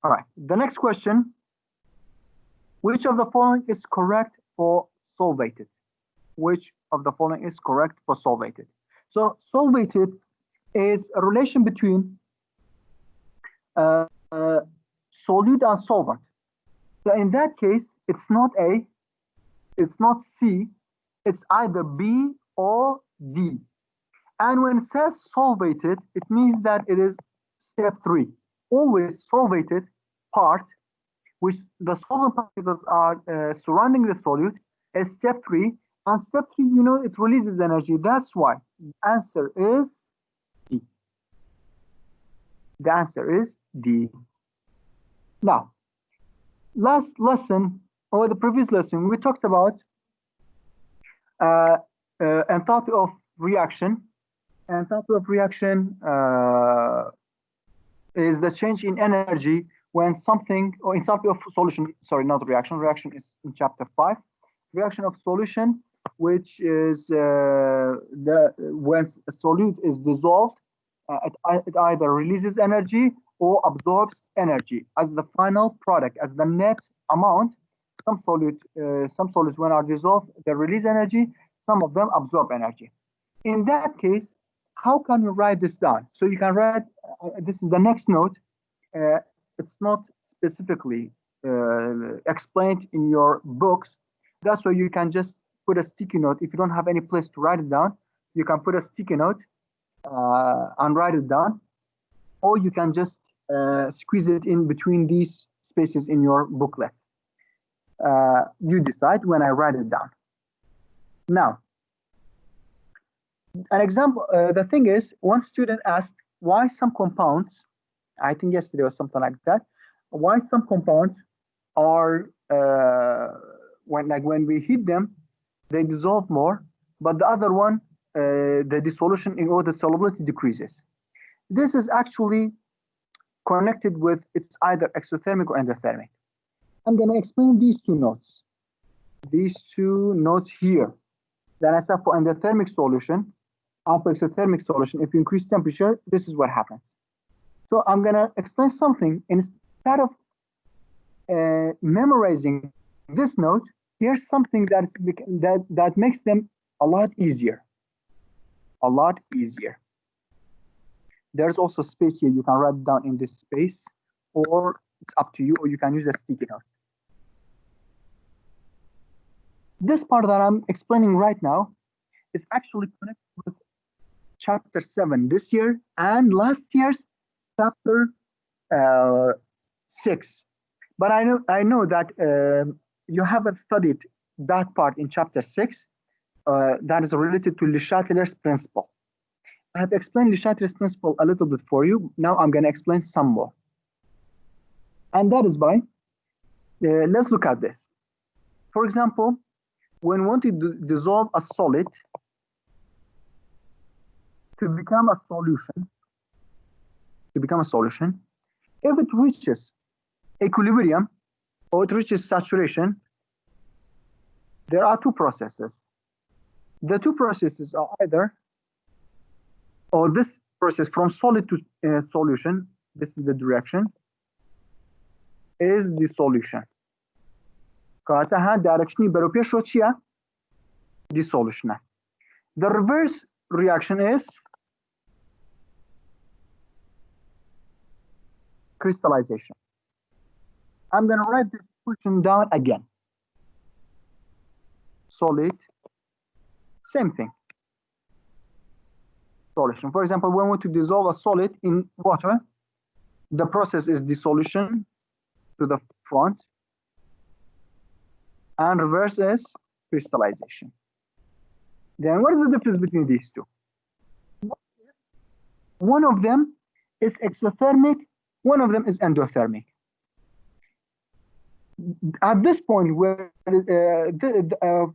All right, the next question. Which of the following is correct for solvated? Which of the following is correct for solvated? So solvated is a relation between solute and solvent. So in that case, it's not A, it's not C, it's either B or D. And when it says solvated, it means that it is step 3. Always solvated part, which the solvent particles are surrounding the solute, is step 3. And step 3, you know, it releases energy. That's why the answer is D. The answer is D. Now, last lesson, or the previous lesson, we talked about enthalpy of reaction. Enthalpy of reaction is the change in energy when something, or enthalpy of solution, sorry, not reaction. Reaction is in chapter 5. Reaction of solution, which is when a solute is dissolved, it either releases energy or absorbs energy as the final product, as the net amount. Some solutes when are dissolved, they release energy. Some of them absorb energy. In that case, how can you write this down? So you can write, this is the next note. It's not specifically explained in your books. That's why you can just put a sticky note. If you don't have any place to write it down, you can put a sticky note and write it down. Or you can just squeeze it in between these spaces in your booklet. You decide when I write it down. Now, an example, the thing is, one student asked why some compounds, I think yesterday or something like that, why some compounds are, when we heat them, they dissolve more, but the other one, the dissolution or the solubility decreases. This is actually connected with, it's either exothermic or endothermic. I'm going to explain these two notes. These two notes here. Then I said for endothermic solution and for exothermic solution, if you increase temperature, this is what happens. So I'm going to explain something. Instead of memorizing this note, here's something that makes them a lot easier. A lot easier. There's also space here. You can write it down in this space, or it's up to you, or you can use a sticky note. This part that I'm explaining right now is actually connected with chapter 7 this year and last year's chapter 6. But I know that you haven't studied that part in chapter 6 that is related to Le Chatelier's principle. I have explained Le Chatelier's principle a little bit for you. Now I'm going to explain some more. And that is by, let's look at this. For example, when we want to dissolve a solid to become a solution, if it reaches equilibrium or it reaches saturation, there are two processes. The two processes are either, or this process from solid to solution, this is the direction, is dissolution. Dissolution. The reverse reaction is crystallization. I'm going to write this question down again. Solid, same thing. Solution. For example, when we want to dissolve a solid in water, the process is dissolution to the front, and reverse is crystallization. Then what is the difference between these two? One of them is exothermic, one of them is endothermic. At this point, where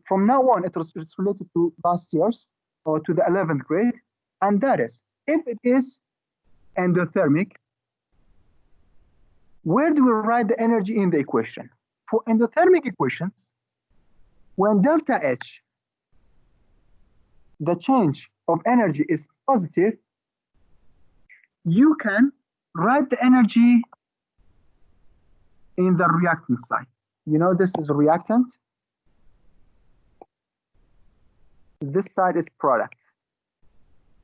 from now on, it's related to last year's or to the 11th grade, and that is, if it is endothermic, where do we write the energy in the equation? For endothermic equations, when delta H, the change of energy is positive, you can write the energy in the reactant side. You know, this is reactant. This side is product.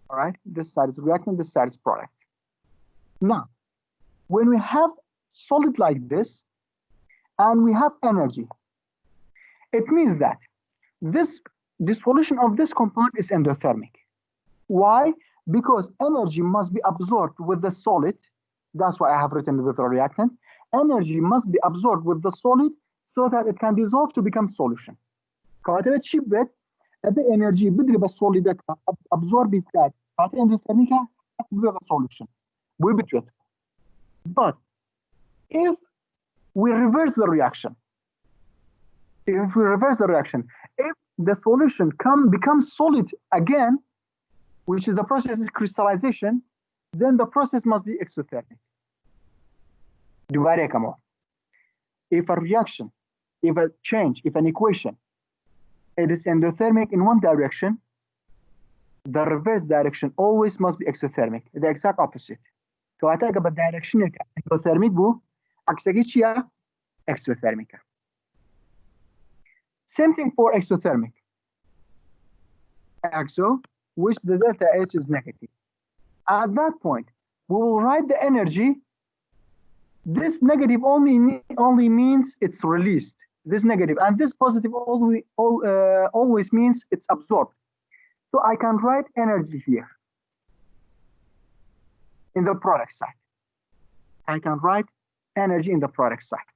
All right, this side is reactant, this side is product. Now, when we have solid like this and we have energy, it means that this dissolution of this compound is endothermic. Why? Because energy must be absorbed with the solid. That's why I have written with the reactant. Energy must be absorbed with the solid so that it can dissolve to become solution. كاتبت شبت أبي energy بدري بالsolid absorb بتاعت كاتبت endothermic بدري solution وبتوت. But if we reverse the reaction, if the solution becomes solid again, which is the process is crystallization, then the process must be exothermic. If a reaction, if a change, if an equation, it is endothermic in one direction, the reverse direction always must be exothermic, the exact opposite. So I talk about direction endothermic bu aksagiccia exothermic. Same thing for exothermic. Exo, which the delta H is negative. At that point, we will write the energy. This negative only means it's released. This negative and this positive always means it's absorbed. So I can write energy here in the product side. I can write energy in the product side.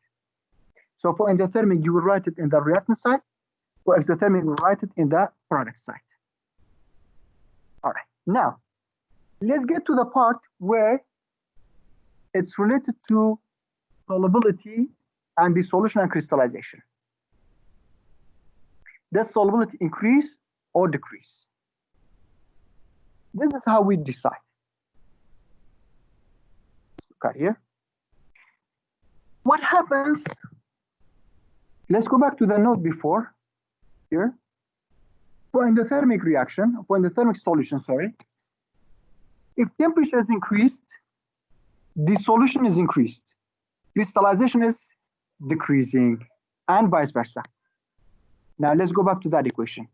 So for endothermic, you will write it in the reactant side. For exothermic, you will write it in the product side. All right. Now, let's get to the part where it's related to solubility and dissolution and crystallization. Does solubility increase or decrease? This is how we decide. Let's look at here. What happens? Let's go back to the note before here. For endothermic reaction, for endothermic solution, sorry, if temperature is increased, dissolution is increased, crystallization is decreasing, and vice versa. Now let's go back to that equation.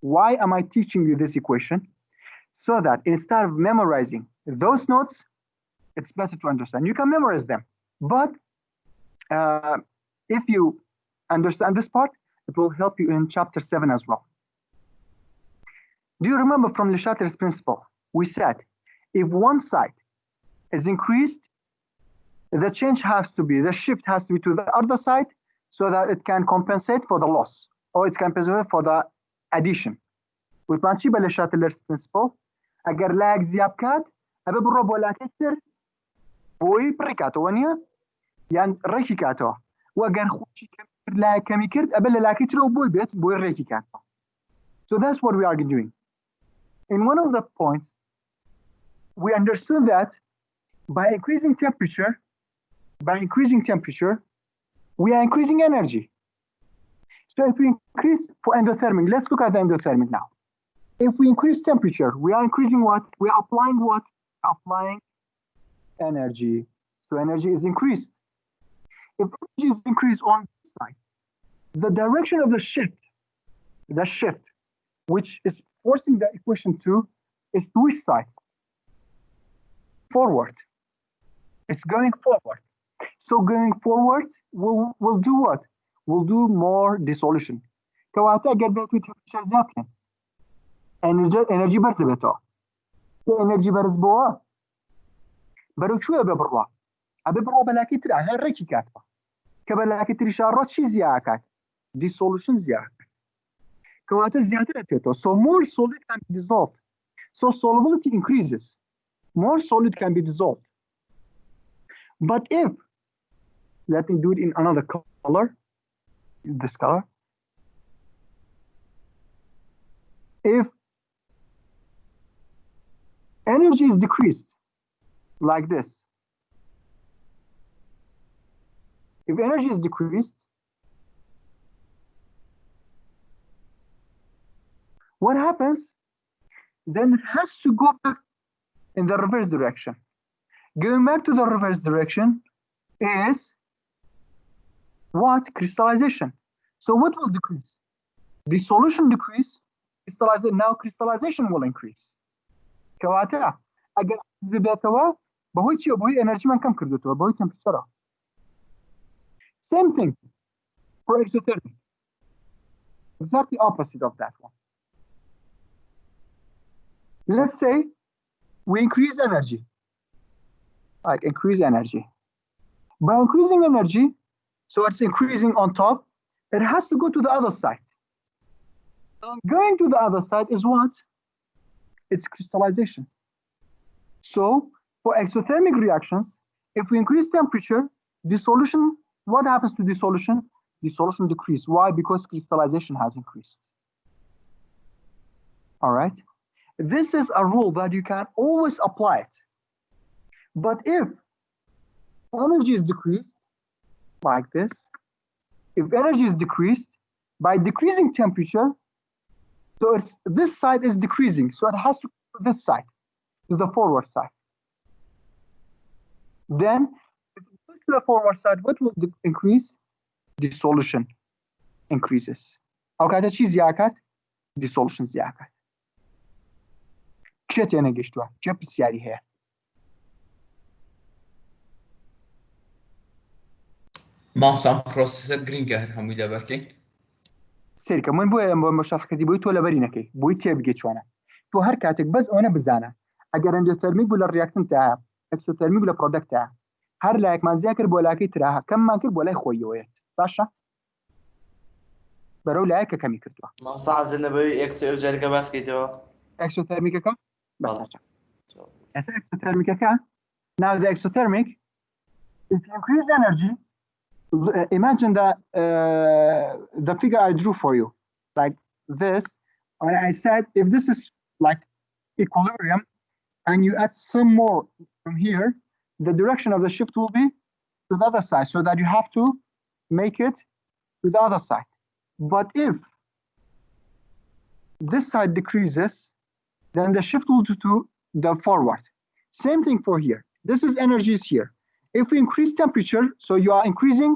Why am I teaching you this equation? So that instead of memorizing those notes, it's better to understand. You can memorize them, but if you understand this part, it will help you in chapter 7 as well. Do you remember from Le Chatelier's principle? We said, if one side is increased, the change has to be, the shift has to be to the other side so that it can compensate for the loss, or it can compensate for the addition. With Le Chatelier's principle, agar lag زياب كات أبى بروب ولا كتر بوي بريكاتو ونيا يعني ريكي كاتو وأجر خوشي كمير لا كميكرت أبى لا كتر وبوي بيت بوي ريكي كاتو. So that's what we are doing. In one of the points, we understood that by increasing temperature, we are increasing energy. So if we increase for endothermic, let's look at the endothermic now. If we increase temperature, we are increasing what? We are applying what? Applying energy. So energy is increased. If energy is increased on this side, the direction of the shift, which is forcing the equation to, is to which side? Forward. It's going forward. So going forward, we'll do what? We'll do more dissolution. energy برز بتو energy برز بوا برو شو ببروا بروا بلاكي ترى هالركي كاتبه كبلاكي تري شارات شي زياكات dissolution زياك كوات زيادة تتو so more solid can be dissolved, so solubility increases, more solid can be dissolved. But if, let me do it in another color, this color, if energy is decreased like this, if energy is decreased, what happens? Then it has to go back in the reverse direction. Going back to the reverse direction is What? Crystallization. So what will decrease? The solution decrease, crystallization. Now crystallization will increase. كواتع اگر حزب بيتوا بهوي چی بهوي انرژی من کم کرده تو بهوي temperature. Same thing for exothermic. Exactly opposite of that one. Let's say we increase energy. Like increase energy. By increasing energy, so it's increasing on top, it has to go to the other side. Going to the other side is what? It's crystallization. So for exothermic reactions, if we increase temperature, dissolution, what happens to dissolution? Dissolution decrease. Why? Because crystallization has increased. All right. This is a rule that you can always apply it. But if energy is decreased, like this, if energy is decreased, by decreasing temperature, so it's, this side is decreasing, so it has to go to this side, to the forward side. Then, if it goes to the forward side, what will increase? Dissolution increases. Okay, that's زیاكات dissolution زیاكات. كيف يعني قشتوا؟ كيف بسياري هي؟ ما سام بروسيسر جرينجر هم ولا بركي سيركا من بوي مشارح كدي بوي تولا برينكي بوي تيبقى شوانا تو هر كاتك بس وانا بزانا اگر اندوثيرميك ولا الرياكتنت تاعها اكسوثيرميك ولا برودكت تاعها هر لايك ما ذاكر بولاكي تراها كم ما كر بولاي خويويت باشا برو لايك كم يكرتوا ما صح زلنا بي اكس ارجع لك بس كيتوا اكسوثيرميك كم بس هسه اكسوثيرميك كم now the exothermic if you increase energy imagine that the figure I drew for you, like this, and I said if this is like equilibrium, and you add some more from here, the direction of the shift will be to the other side, so that you have to make it to the other side. But if this side decreases, then the shift will do to the forward. Same thing for here. This is energy is here. If we increase temperature, so you are increasing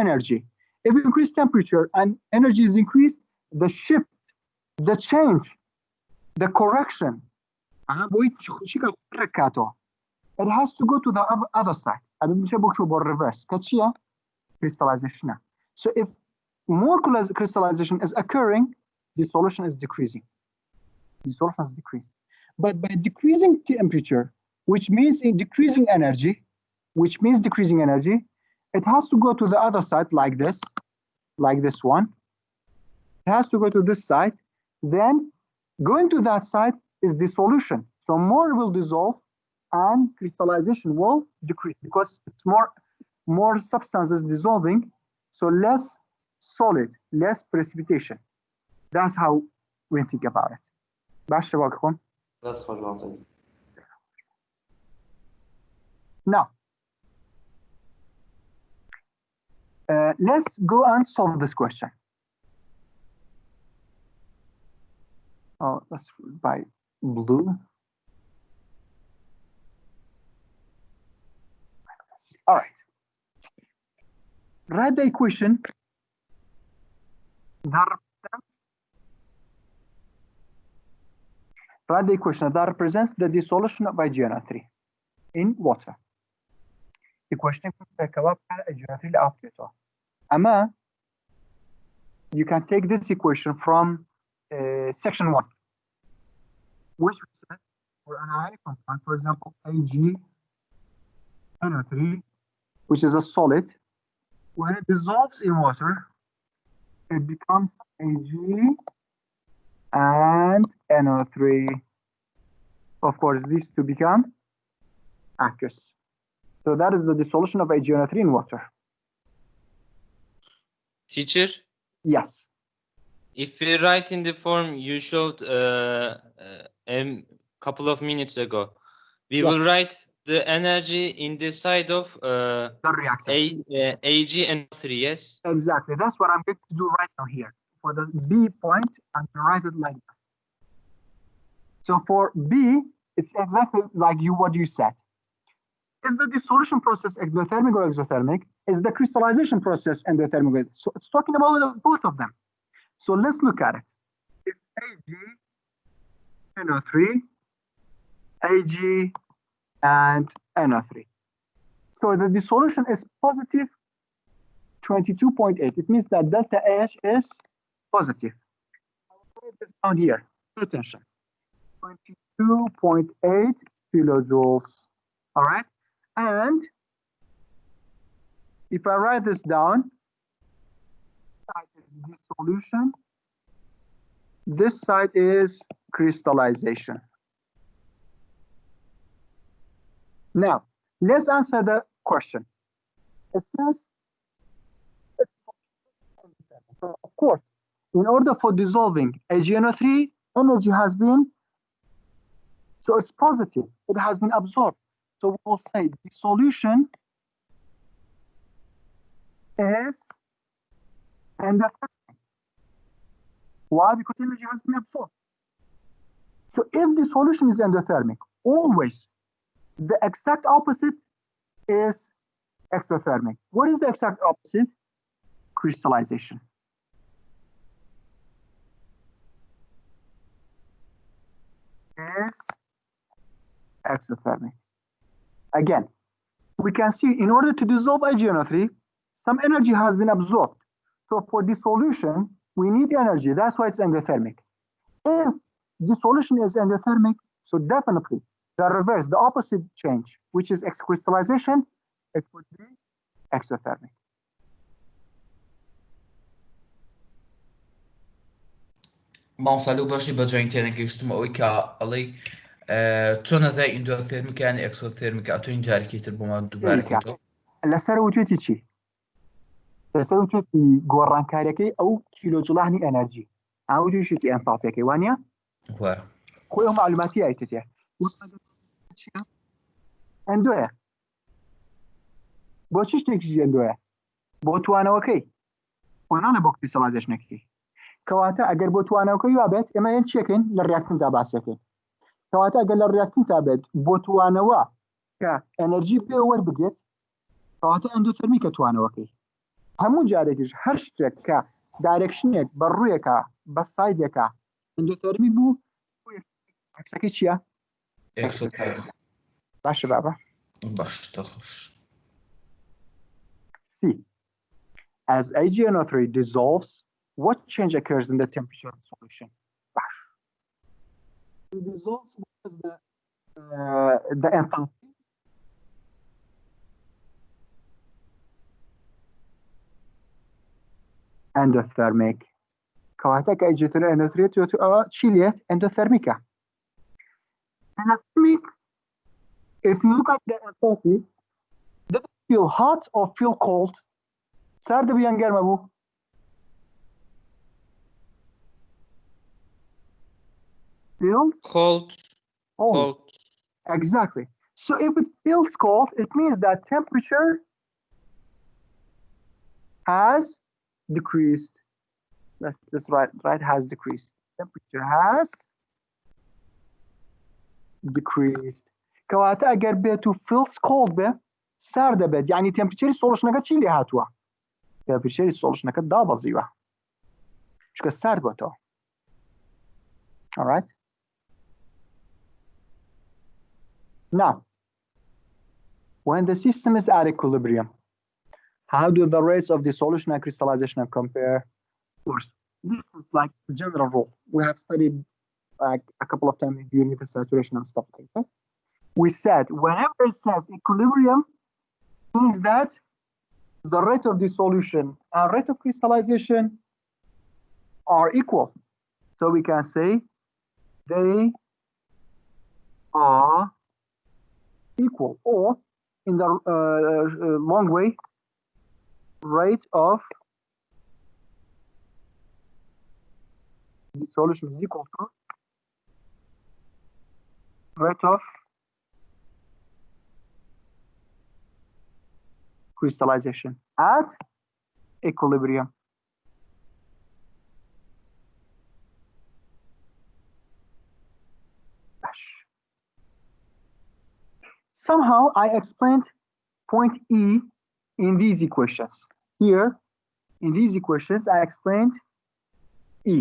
energy. If we increase temperature and energy is increased, the shift, the change, the correction, it has to go to the other side. Reverse. Crystallization. So if more crystallization is occurring, dissolution is decreasing. Dissolution is decreased. But by decreasing temperature, which means in decreasing energy, it has to go to the other side like this one. It has to go to this side. Then going to that side is dissolution. So more will dissolve and crystallization will decrease because it's more substances dissolving, so less solid, less precipitation. That's how we think about it. That's what Now, let's go and solve this question. Oh, let's by blue. All right. Write the equation that represents the dissolution of IgNO3 in water. Equation Ama, you can take this equation from section 1, which we said for an ionic compound, for example, AgNO3, which is a solid, when it dissolves in water, it becomes Ag and NO3. Of course, these two become aqueous. So that is the dissolution of AgNO3 in water. Teacher? Yes. If we write in the form you showed a couple of minutes ago, we will write the energy in the side of the reactor. AgNO3, yes? Exactly. That's what I'm going to do right now here. For the B point, I'm going to write it like that. So for B, it's exactly like what you said. Is the dissolution process endothermic or exothermic? Is the crystallization process endothermic? So it's talking about both of them. So let's look at it. If AgNO3, Ag, and NO3. So the dissolution is positive 22.8. It means that delta H is positive. I'll put this down here. Pay attention. 22.8 kilojoules. All right. And if I write this down, dissolution. This side is crystallization. Now, let's answer the question. It says, of course, in order for dissolving AgNO3, energy has been, so it's positive, it has been absorbed. So we will say the solution is endothermic. Why? Because energy has been absorbed. So if the solution is endothermic, always the exact opposite is exothermic. What is the exact opposite? Crystallization. Is exothermic. Again, we can see in order to dissolve AgNO3, some energy has been absorbed. So for dissolution, we need energy. That's why it's endothermic. If dissolution is endothermic, so definitely the reverse, the opposite change, which is crystallization, it would be exothermic. مامۆستا لەو بەشی بەجۆین تێنە گەیشتم ئەوەی کە ئەڵێ چۆن نەزای ئیندۆثێرمیکیان ئەکسۆثێرمیکە ئەتۆ این جارێکی تر بۆمان دووبارەکەیتەوە لەسەر وتوێتی چی؟ لەسەر وتوێتی گۆڕانکاریەکەی ئەو کیلۆجوڵانی ئەنەرژی ئەو وتوێتی ئەنفاڵپێکەی وانە؟ خۆی ئەو معلوماتی ئایتێ ئەندۆیە بۆچی شتێکیشی ئەندۆیە؟ بۆ توانەوەکەی وانانە بۆ کریستەڵایزیشنەکەی کەواتە ئەگەر بۆ توانەوەکەی وابێت ئێمە هێن چیەکەین لە ڕیاکتنتا باسەکەین کەواتە ئەگەر لە ڕیاکتنتا بێت بۆ توانەوە کە ئەنەرژی پێ وەربگێت کەواتە ئەندۆتەرمیکە توانەوەکەی هەموو جارێکیش هەر شتێک کە دایرەکشنێک بە ڕوویەکە بە سایدێکە ئەندۆتەرمیک بوو عەکسەکەی چییە؟ باشە بابە باشتە خۆش. C. As AgNO3 dissolves, what change occurs in the temperature of solution? It dissolves because the enthalpy endothermic. كواتا AgNO3 chiliet endothermica. Endothermic, if you look at the enthalpy, does it feel hot or feel cold? سرد بو یا گرم بو؟ Feels Cold. Cold. Exactly. So if it feels cold, it means that temperature has decreased. Let's just write has decreased. Temperature has decreased. كواتا اگر بيتو feels cold به سرد بيت يعني temperature solution چی لی هاتوا؟ temperature solution دا بزيوه. چون سرد بوتو. All right. Now, when the system is at equilibrium, how do the rates of dissolution and crystallization compare? Of course, this is like the general rule. We have studied like a couple of times during the saturation and stuff like that. We said whenever it says equilibrium, means that the rate of dissolution and rate of crystallization are equal. So we can say they are equal, or in the long way, rate of dissolution is equal to rate of crystallization at equilibrium. Somehow I explained point E in these equations. Here, in these equations, I explained E.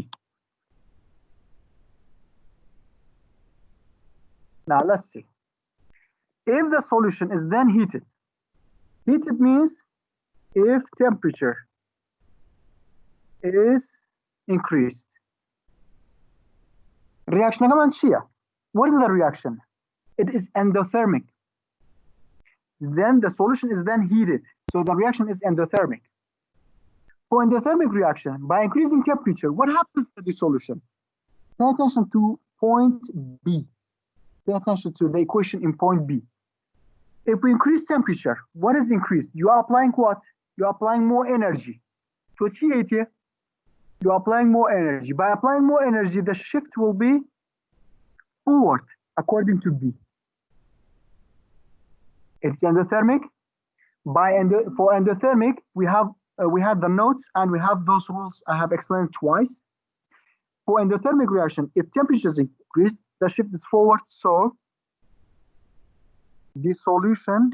Now let's see. If the solution is then heated means if temperature is increased. Reaction كمان شيء. What is the reaction? It is endothermic. Then the solution is then heated. So the reaction is endothermic. For endothermic reaction, by increasing temperature, what happens to the solution? Pay attention to point B. Pay attention to the equation in point B. If we increase temperature, what is increased? You are applying what? You are applying more energy. So you are applying more energy. By applying more energy, the shift will be forward according to B. It's endothermic. For endothermic, we have the notes and we have those rules I have explained twice. For endothermic reaction, if temperature is increased, the shift is forward. So the solution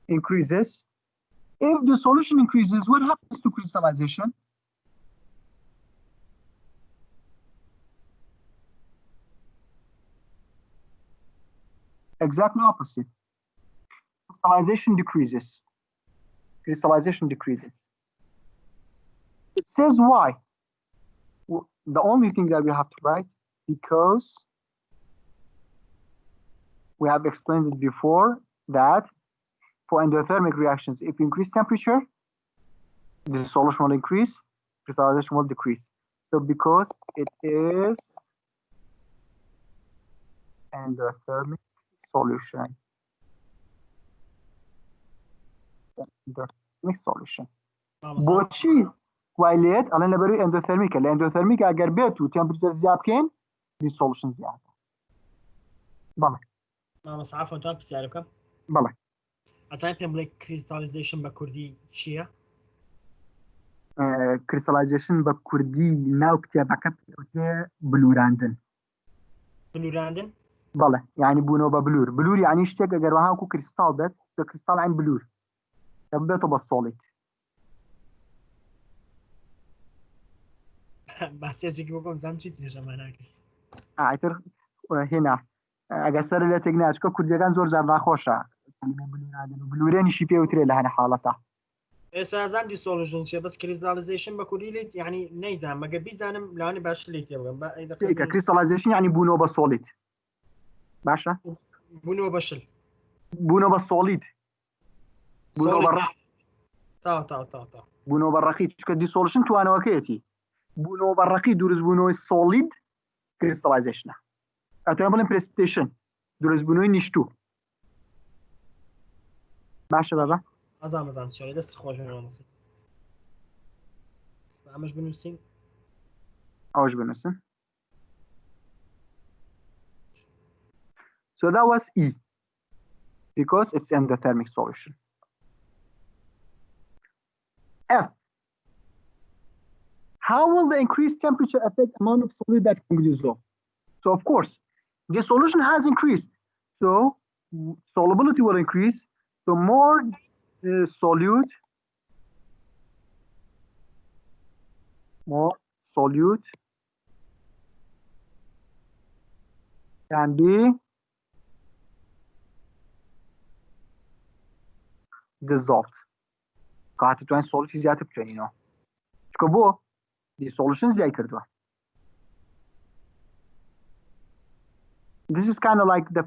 increases. If the solution increases, what happens to crystallization? Exactly opposite. Crystallization decreases. Crystallization decreases. It says why. The only thing that we have to write, because we have explained it before that for endothermic reactions, if you increase temperature, the solution will increase, crystallization will decrease. So because it is endothermic solution. Endothermic solution. بوشي كويلات على نبري اندوثيرميك الاندوثيرميك اگر بيتو تمبريتشر زياد كان دي سولوشن زياده بله مامۆستا عفوا تو پرسیارە بکەم بله ئەتوانێت پێم بڵێ کریستالیزیشن بە کوردی چییە؟ کریستالیزیشن بە کوردی ناو کتێبەکە پێوتێ بلوراندن بلوراندن؟ بله يعني بوونەوە بە بلور بلور يعني شتێک ئەگەر وەها وەکو کریستال بێت بە کریستال عین بلور دەبێتەوە بە سۆڵید باسێکی بۆ بزانم چیت نێژەمان ناکەی ئایتر هێنا ئەگەر سەر لێ تێک ناچکە کوردیەکان زۆر جار ناخۆشە بلوراندن و بلورێنیشی پێوترێ لە هەنە حاڵەتە ئێستا ئازام دیسۆلوژن چێ بەس کریستالیزیشن بە کوردی لێت یعنی نەیزانم مەگە بیزانم لەوانێ باش لێ تێ بگەم کریستالیزیشن يعني بوونەوە بە سۆڵید باشە بوونەوە بەشل بوونەوە بە سۆڵید بوونەوە بە تا بوونەوە بە ڕەقی چکە دیسۆلوشن توانەوەکەیەتی بوونەوە بە ڕەقی دروست بوونەوەی سۆڵید کریستالیزیشنە ئەتوانین بڵێن پرسپیتیشن دروست بوونەوەی نیشتوو باشە بابا ئازام چۆرە دەست خۆش بنووسین ئەمەش بنووسین ئەوەش بنووسن So that was E because it's endothermic solution. F. How will the increased temperature affect the amount of solute that can be dissolved? So of course, the solution has increased. So solubility will increase. So more solute can be dissolved. قاعدة توين solute زيادة بتوينه. شكو the solution زي كردوا. This is kind of like the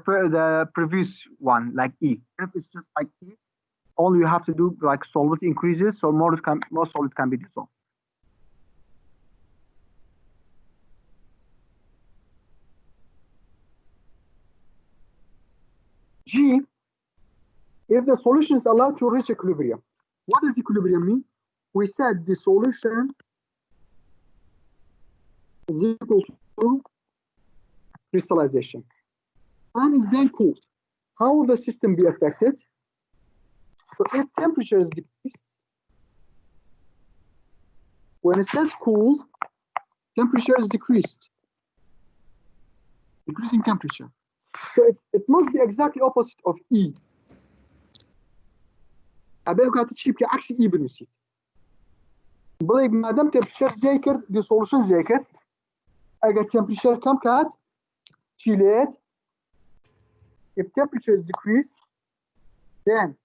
previous one, like E. F is just like E. All you have to do, like solubility increases, so more solute can be dissolved. G. If the solution is allowed to reach equilibrium. What does equilibrium mean? We said the solution is equal to crystallization and is then cooled. How will the system be affected? So if temperature is decreased, when it says cooled, temperature is decreased. decreasing temperature. So it must be exactly opposite of E. أبي وقت شيء بعكس E بنسيت. بلي ما دام temperature زي كرد dissolution زي كرد. أجا temperature كم كات؟ شيلت. If temperature is decreased, then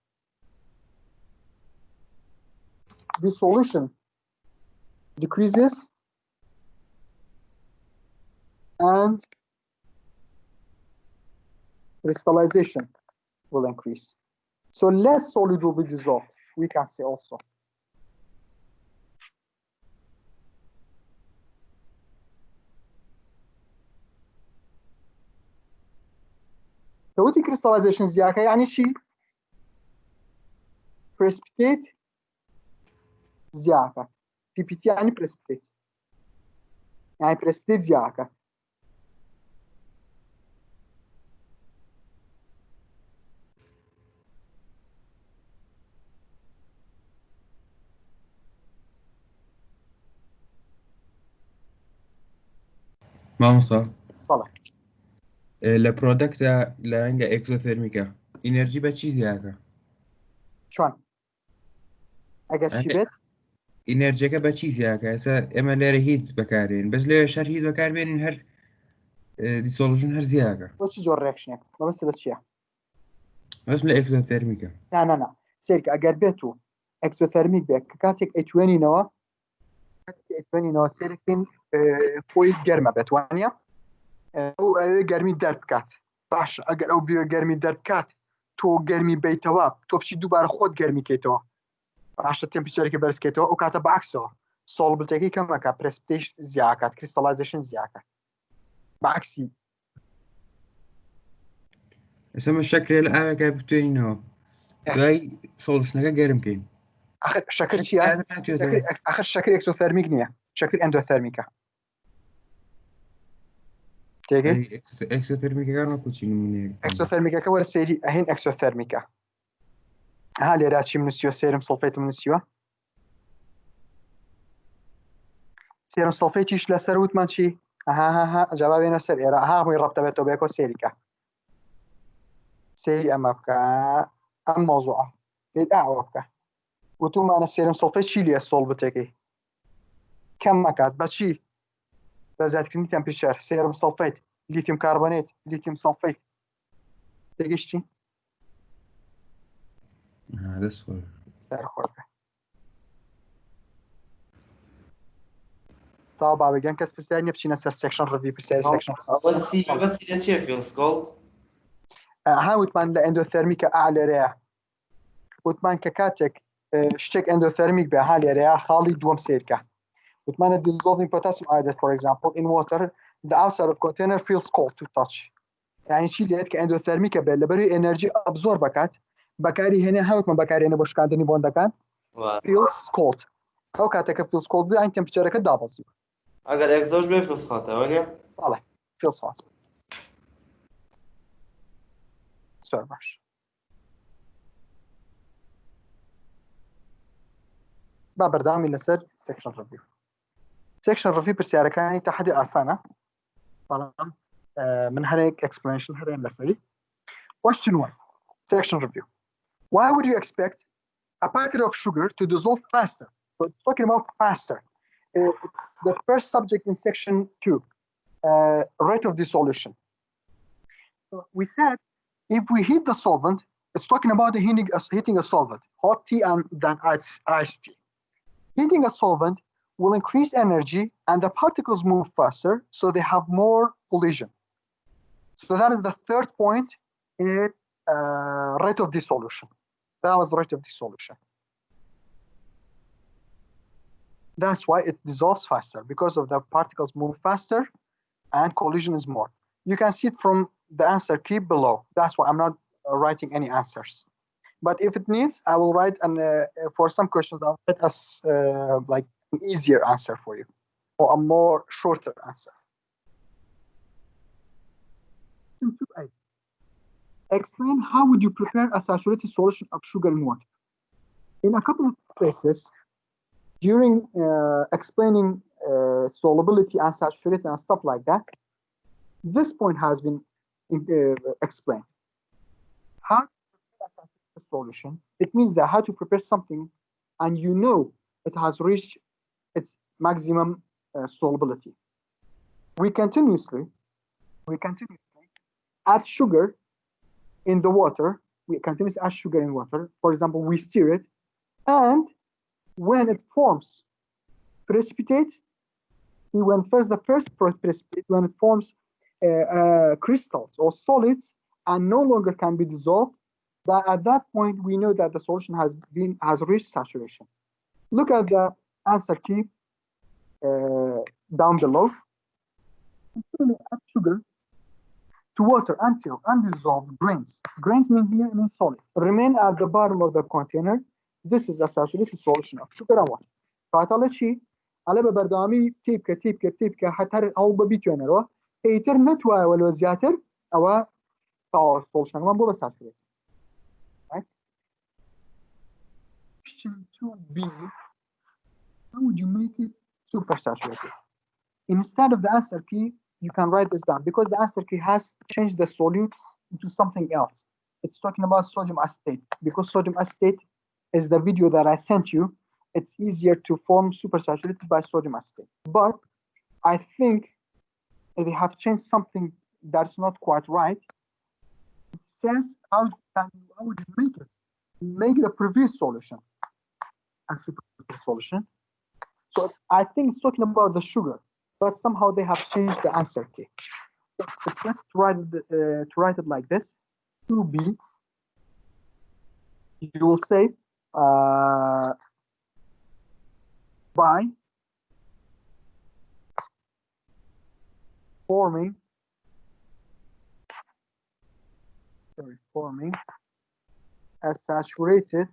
the solution decreases and crystallization will increase. So less solid will be dissolved, we can say also. So crystallization زيادة يعني شيء precipitate زيادة. PPT يعني precipitate. يعني precipitate زيادة. مامسا طلع. البرودكت اللي عنده اكزوثيرميكا انرجي بتشي زيادة شلون؟ أجا شيء بيت؟ انرجيكا بتشي زيادة هسا اما ليري هيت بكارين بس ليش هر هيت بكارين هر ديسولوشن هر زيادة وش جو الرياكشن؟ ما بس الأشياء. بس من الاكزوثيرميكا لا سيرك أجر بيتو اكسوثيرميك بيك كاتك 80 نوا كاتك 80 نوا سيركين خوي جرمة بتوانيا أو جرمي درب كات باش أجر أو بيو جرمي درب كات تو جرمي بيتوا تو بشي دوباره خود جرمي كيتوا باش التمبريتشر كبرس كيتوا وكاتب بعكسه solubility كما كا precipitation زيادة crystallization زيادة بعكسي اسمه الشكل الآن كابتن هو هاي سولوشنكا جرم كين آخر شكل شيء آخر شكل اكسوثيرميك نية شكل اندوثيرميكا تيجي اكسوثيرميكا كانوا كوتشين من اكسوثيرميكا كور سيري أهين اكسوثيرميكا هالي راتشي منسيو سيرم سلفيت منسيو سيرم سلفيت إيش لسروت مانشي ها جوابنا سر إيرا ها هو ربط بيتو بيكو سيريكا سيري أمامك أم موضوع قد أعوك وتوما أنا سيرم سلفيت شي لي الصول بتاعي كم مكات بتشي بزاد كني تمبريتشر سيرم سلفيت ليثيوم كربونات ليثيوم سلفيت تيجيشتي هذا السؤال طبعا بيجان كاس بسانيا بشينا سر سكشن ريفيو بسانيا سكشن بس إذا شيفيلز جولد ها وتمان لاندوثيرميكا أعلى ريا وتمان كاتك شتك اندوثيرميك بحالي ريا خالي دوم سيركا وتمان dissolving potassium iodide for example in water the outside of container feels cold to touch يعني شيء لقيت كاندوثيرميكا بلبري انرجي ابزور بكات بكاري هنا هاوت ما بكاري هنا بوش كان دني بوندا كان feels cold او كاتك feels cold يعني تمبريتشر كدابز اگر اكزوش بيفلس خاطر ونيا طلع feels hot سؤال باش بابر دامي لسر سكشن ريفيو سكشن ريفيو برسيارة كانت تحدي آسانة طبعا من هريك explanation هرين لسري question 1 section review why would you expect a packet of sugar to dissolve faster so it's talking about faster it's the first subject in section 2 rate of dissolution so we said if we heat the solvent it's talking about the heating a solvent hot tea and then iced tea heating a solvent will increase energy and the particles move faster so they have more collision so that is the third point in rate of dissolution. That was rate of dissolution. That's why it dissolves faster because of the particles move faster and collision is more. You can see it from the answer key below. That's why I'm not writing any answers. But if it needs, I will write for some questions, I'll write as like an easier answer for you or a more shorter answer. Explain how would you prepare a saturated solution of sugar in water. In a couple of places, during explaining solubility and saturated and stuff like that, This point has been explained. How to prepare a solution? It means that how to prepare something and you know it has reached its maximum solubility. We continuously add sugar in the water. We continuously add sugar in water. For example, we stir it, and when it forms precipitate, when the first precipitate, when it forms crystals or solids and no longer can be dissolved, that at that point we know that the solution has reached saturation. Look at the answer key down below. Add sugar to water until undissolved grains. Grains mean solid. Remain at the bottom of the container. This is a saturated solution of sugar and water. فهتطلع شيء على ببردامي تيبكا حتى أو ببيتونرو إيتر نتوى والوزياتر أو solution ما بو saturated. Right? Question 2B. How would you make it super saturated? Instead of the answer key, you can write this down because the answer key has changed the solute into something else. It's talking about sodium acetate because sodium acetate is the video that I sent you. It's easier to form supersaturated by sodium acetate. But I think they have changed something that's not quite right. It says how would you make it? Make the previous solution a supersaturated solution. So I think it's talking about the sugar, but somehow they have changed the answer key. So it's better to write it like this. 2B. You will say by forming a saturated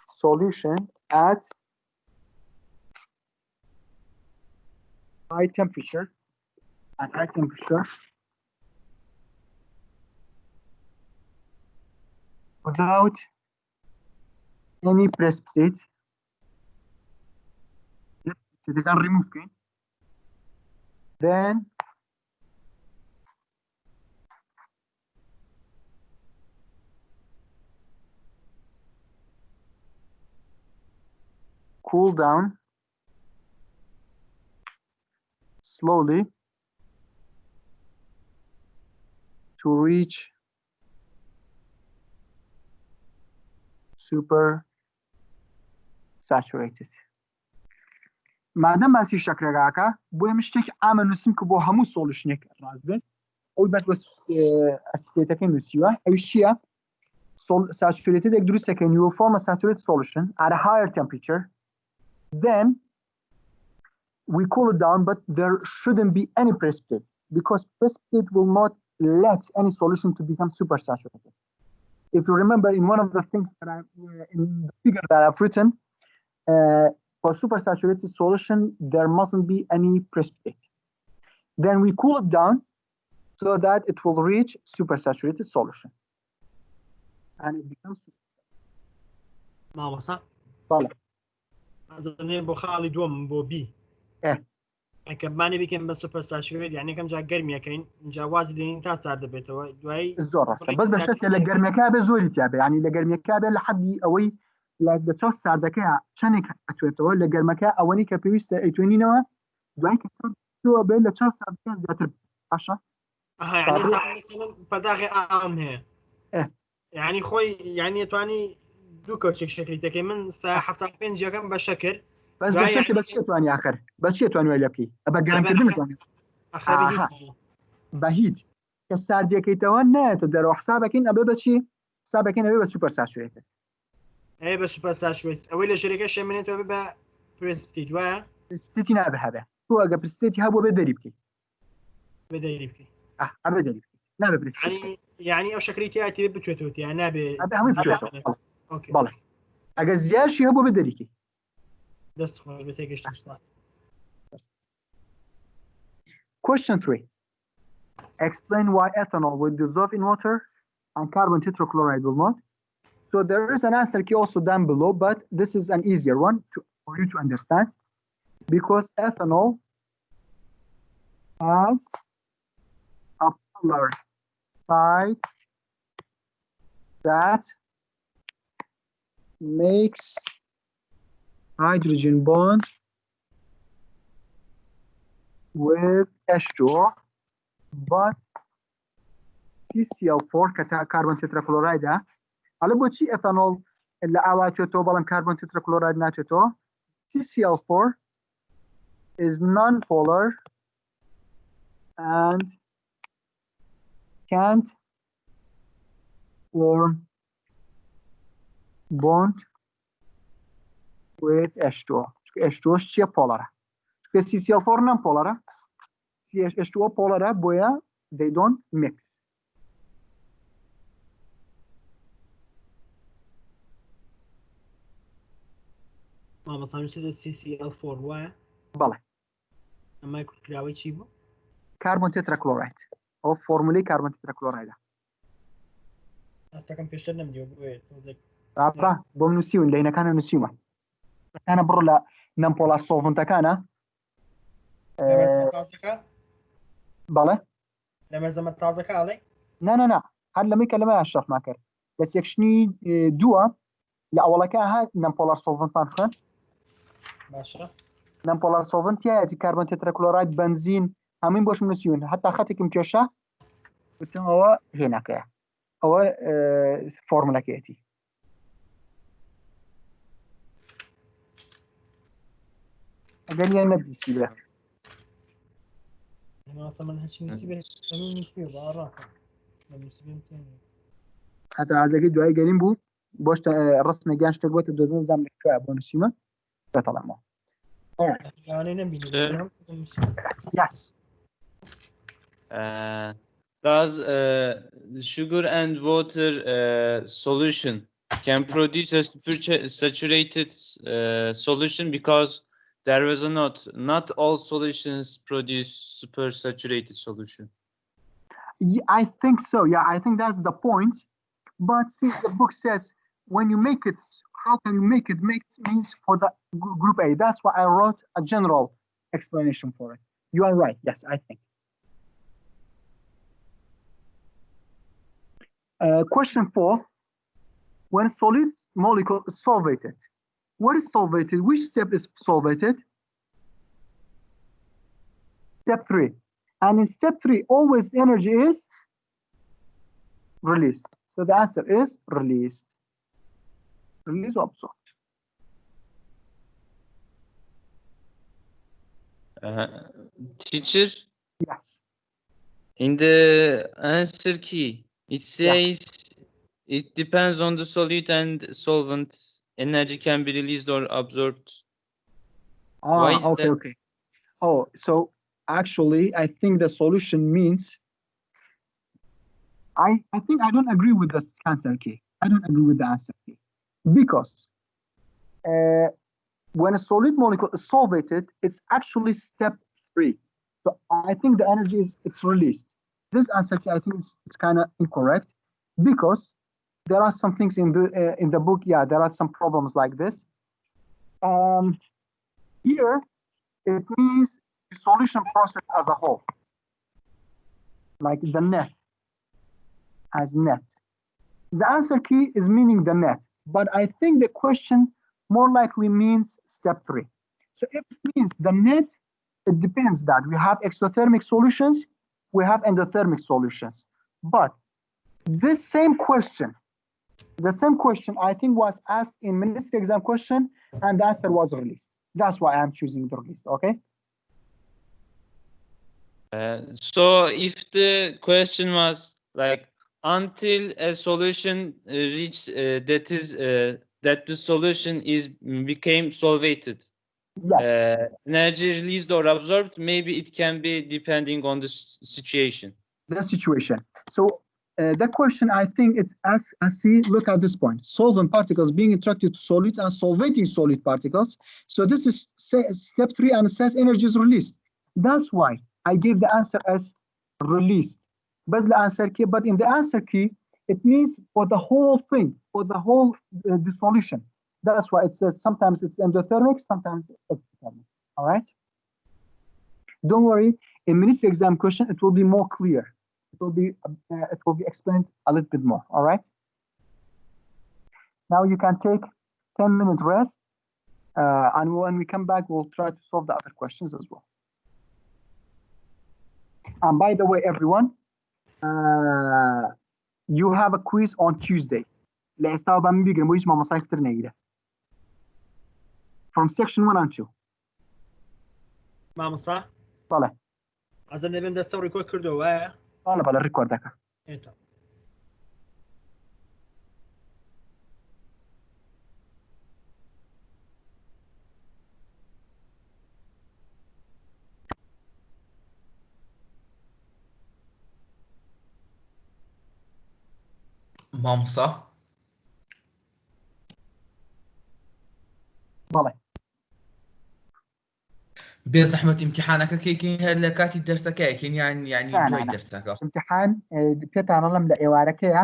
solution at high temperature. Without any precipitate. They can remove it. Then cool down slowly to reach super saturated. مادام باسی شکرگاکا بوی مشتک عامل نسیم که بو همو سولوشنک رازبه او بس اسیتیت که نسیوه ایشیا saturated ek درست که you will form a saturated solution at a higher temperature. Then we cool it down, but there shouldn't be any precipitate because precipitate will not let any solution to become supersaturated. If you remember, in one of the things that in the figure that I've written, for supersaturated solution, there mustn't be any precipitate. Then we cool it down so that it will reach supersaturated solution. And it becomes ما وصل طالع. أظن بخالي دوم بو بي. كمان بيكون بس سوبر ساتوريد يعني كم جا قرمية كين جواز دين تاسع دبته دوي زور راسا بس بشكل لقرمية كابة زوري تابع يعني لقرمية كابة لحد أوي لقدر صار دكها شنك أتوتوا لقرمية أواني كبيست أتونينوا دوي كتر تو بين لشان صار دكها زيادة عشرة. يعني مثلا بداغي هي. يعني خوي يعني تواني دوكو شكلي تكي من ساعة حفتة بين جاكم بشكل. بس بشكل بس شيء تواني آخر بس شيء تواني ولا بكي أبغى قرم كده متواني بهيد كسر جاكي تواني تدرو حسابك إن أبغى بشيء حسابك إن أبغى سوبر ساتوريتد إيه بس سوبر ساتوريتد أول شركة شمنت أبغى بريسبتيت ويا بريسبتيت نابه هذا هو أجا بريسبتيت هابو بدري بكي أبغى بدري بكي نابه بريسبتيت يعني أو شكليتي أتي بتوتوتي يعني نابه أبغى بتوتو أوكي بالله أجا زيادة شيء هابو بدري كي That's why we take it to Question 3. Explain why ethanol will dissolve in water and carbon tetrachloride will not. So there is an answer key also down below, but this is an easier one for you to understand. Because ethanol has a polar side that makes hydrogen bond with H2O, but CCl4 كربون تتراكلورايد على بوشي ethanol اللي أواتيتو بلان كربون تتراكلورايد ناتيتو CCl4 is non-polar and can't form bond with H2O. H2O is polar. CCl4 non-polar. H2O polar, boya, they don't mix. مثلا مثل CCl4 وایە بله. ئەمای کوراوەی چی بوو؟ كربون تتراكلورايد أو فورمولي كربون تتراكلورايد. ئەستەکەم پێشتر نەمدیوە بۆیە رابطة بمنسيون لأن كان نسيوه. أنا برلا نمبولار سولفنت كان. تازەکە بله. لەمە زەمە تازەکە ئاڵێ نا هل لما يكلمها الشرح ما كان بس يكشني دوا لا ولا كان نمبولار سولفنت فانخن باشە نمبولار سولفنت ياتي كربون تتراكلورايد بنزين همين باش منسيون حتى خاتك مكيشة هو هناك هو فورمولا كيتي قال لي انا بدي سيبه ئەمە ئەسە من هەچی نووسی ئەمە نووسی باڕاکە لە نووسیبێن تێنێ حتى هذا كده جاي قايلين بو باش الرسم جاش تقوت الدوزون زعما كده بونسيما طلع ما یانەی نەبینی يس Does sugar and water solution can produce a saturated solution? Because there was a note, not all solutions produce supersaturated solution. I think so. Yeah, I think that's the point. But since the book says when you make it, how can you make it? Means for the group A. That's why I wrote a general explanation for it. You are right. Yes, I think. Question 4. When solid molecule is solvated, what is solvated? Which step is solvated? Step 3. And in step 3, always energy is released. So the answer is released. Release or absorbed. Teacher, Yes. in the answer key, it says it depends on the solute and solvent. Energy can be released or absorbed. Why is Okay, that? okay. Oh, so actually, I think the solution means I think I don't agree with the answer key. I don't agree with the answer key because when a solid molecule is solvated, it's actually step 3. So I think the energy it's released. This answer key I think it's kind of incorrect because there are some things in the book. Yeah, there are some problems like this. Here it means the solution process as a whole, like the net. As net. The answer key is meaning the net, but I think the question more likely means step 3. So if it means the net, it depends that we have exothermic solutions, we have endothermic solutions. But this same question, the same question I think was asked in ministry exam question and the answer was released. That's why I'm choosing the released, okay? So if the question was like until a solution reaches that the solution became solvated, Yes. Energy released or absorbed, maybe it can be depending on the situation. The situation. So the question, I think it's as see, look at this point. Solvent particles being attracted to solute and solvating solid particles. So this is step 3 and it says energy is released. That's why I gave the answer as released. But the answer key, but in the answer key, it means for the whole thing, for the whole dissolution. That's why it says sometimes it's endothermic, sometimes it's exothermic. All right. Don't worry. In ministry exam question, it will be more clear. It will be explained a little bit more. All right. Now you can take 10-minute rest, and when we come back, we'll try to solve the other questions as well. And by the way, everyone, you have a quiz on Tuesday. From section 1 and 2. مامۆستا بەڵێ ئەزە نەبێن دەستە ڕیکۆرد کردەوە بەڵێ ڕیکۆردەکە. ئێتە مامۆستا بەڵێ بێزەحمەت ئیمتیحانەکە کێکین هەر لە کاتی دەرسەکەیکین یانی دوای دەرسەکە امتحان پێتانەڵم لە ئێوارەکەیە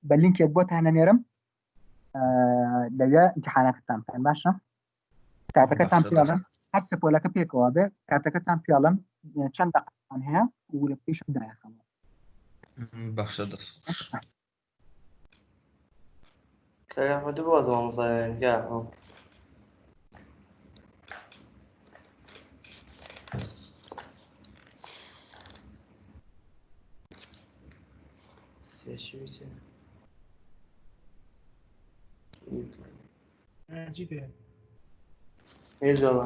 بە لینکێک بۆ هەنەنێرم لەوێ امتحانەکەتان بکەن باشە کاتەکەتان پیاڵم هەر سەپۆلەکە پێکەوە بێ کاتەکەتان پیاڵم چەند دەقەتان هەیە و لە پێش دایەخەمەوە باشە دەست کە ئەحمەدوو بۆ زانسایەنگا چیتێ هێزەوە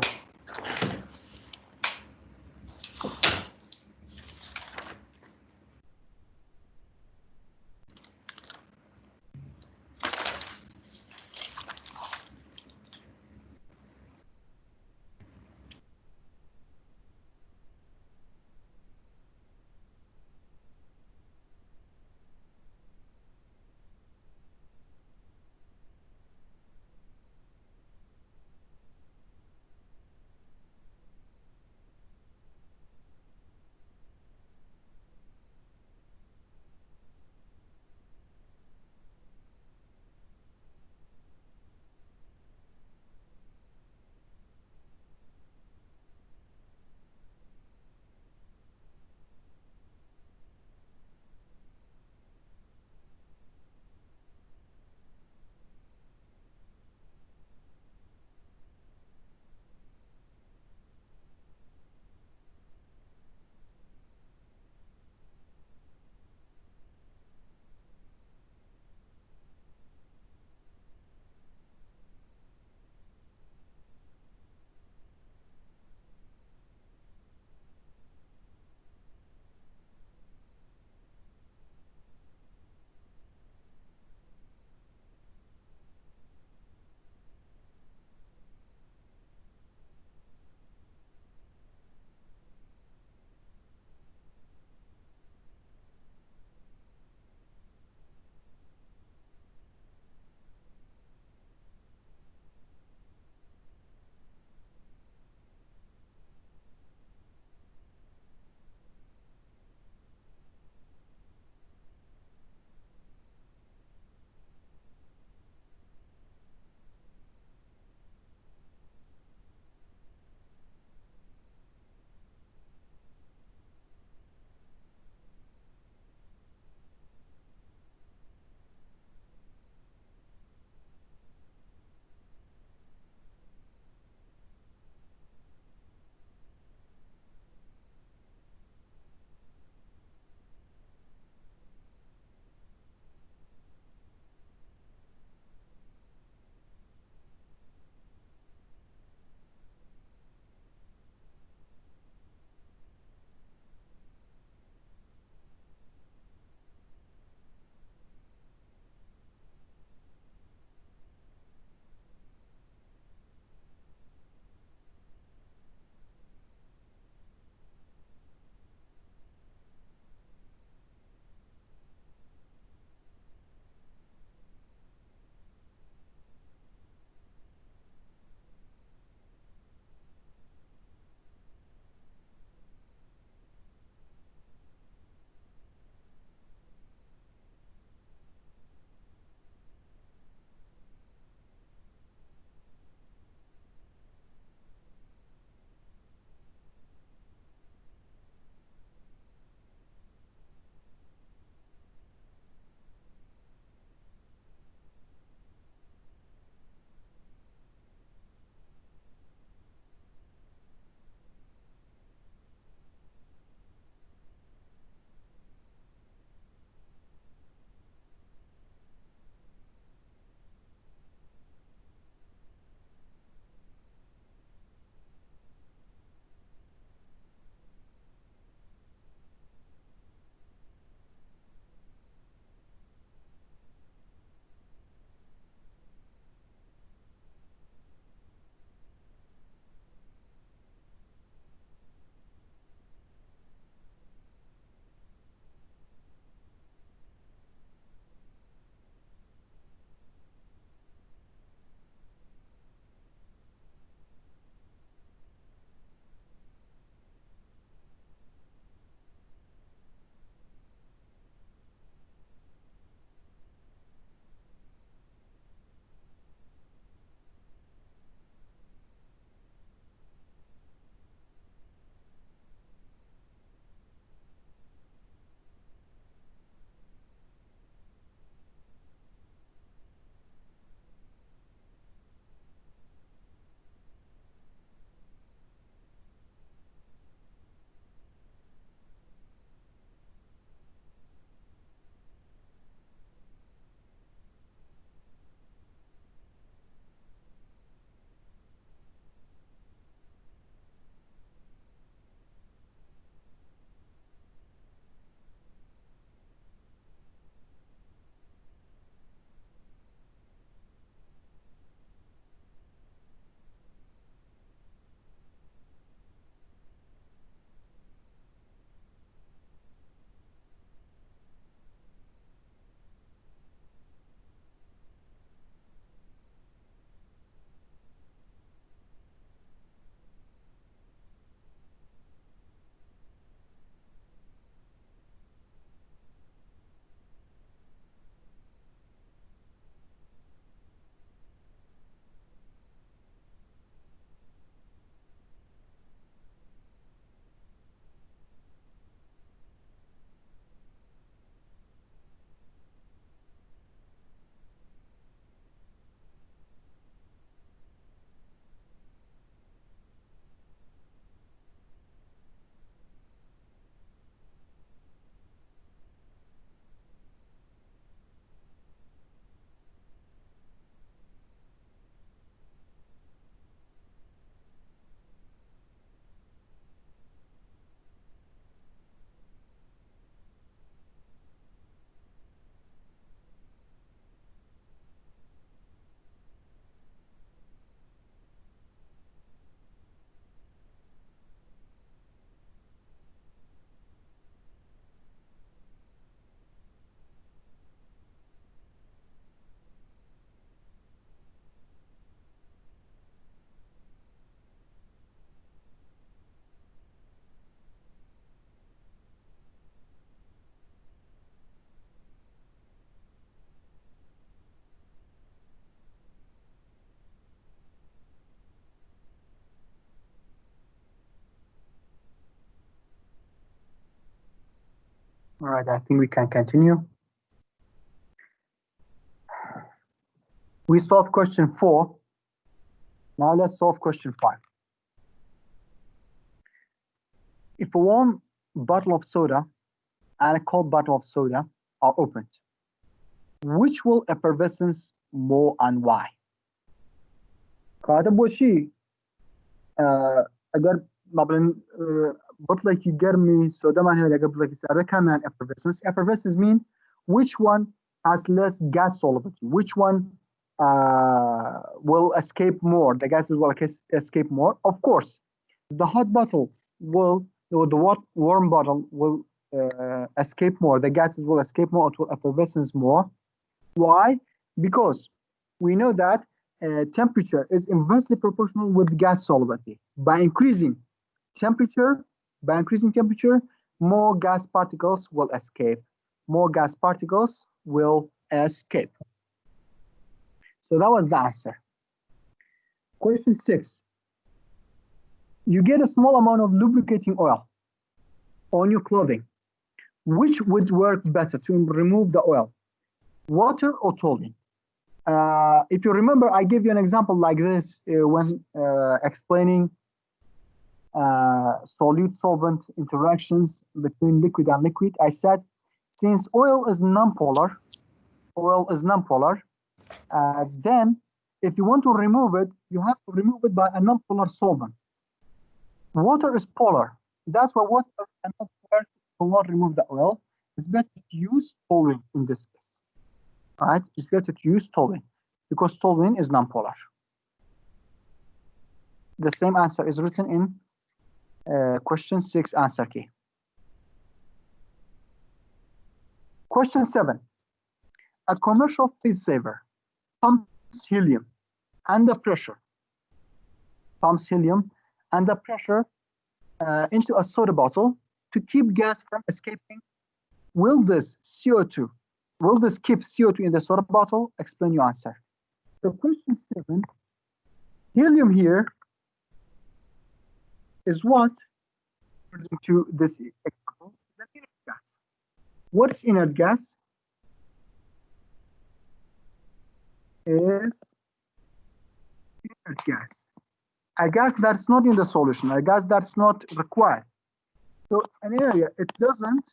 All right, I think we can continue. We solved question 4. Now let's solve question 5. If a warm bottle of soda and a cold bottle of soda are opened, which will effervescence more and why? كاتب بوشي اگر مثلا بطلك يقرمي soda man هي قبل سعره كمان effervescence mean which one has less gas solubility, which one will escape more, the gases will escape more. Of course, the hot bottle will, or the warm bottle will escape more, the gases will escape more, it will effervescence more. Why? Because we know that temperature is inversely proportional with gas solubility. By increasing temperature, more gas particles will escape. More gas particles will escape. So that was the answer. Question 6. You get a small amount of lubricating oil on your clothing. Which would work better to remove the oil? Water or toluene? If you remember, I gave you an example like this when explaining solute-solvent interactions between liquid and liquid. I said, since oil is nonpolar, then if you want to remove it, you have to remove it by a nonpolar solvent. Water is polar. That's why water cannot work to not remove the oil. It's better to use toluene in this case. All right, it's better to use toluene because toluene is nonpolar. The same answer is written in question 6, answer key. Question 7. A commercial feed saver pumps helium under pressure. Into a soda bottle to keep gas from escaping. Will this keep CO2 in the soda bottle? Explain your answer. So question 7, helium here is what, according to this example, is an inert gas. What's inert gas? Is inert gas. A gas that's not in the solution, a gas that's not required. So an area, it doesn't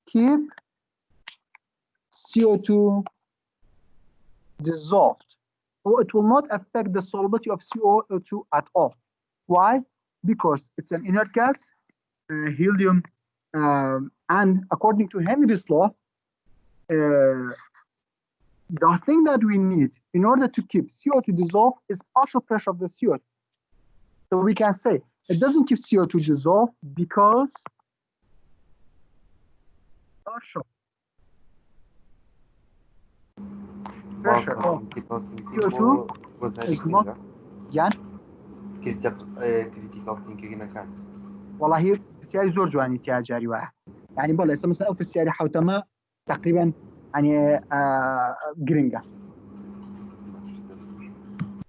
keep CO2 dissolved, or it will not affect the solubility of CO2 at all. Why? Because it's an inert gas, helium, and according to Henry's law, the thing that we need in order to keep CO2 dissolved is partial pressure of the CO2. So we can say it doesn't keep CO2 dissolved because partial pressure of CO2 is not يعني critical thinking كان والله السيارة زور جواني تياجاري واحد يعني بلا مثلا أو في السيارة حوتما تقريبا يعني جرينجا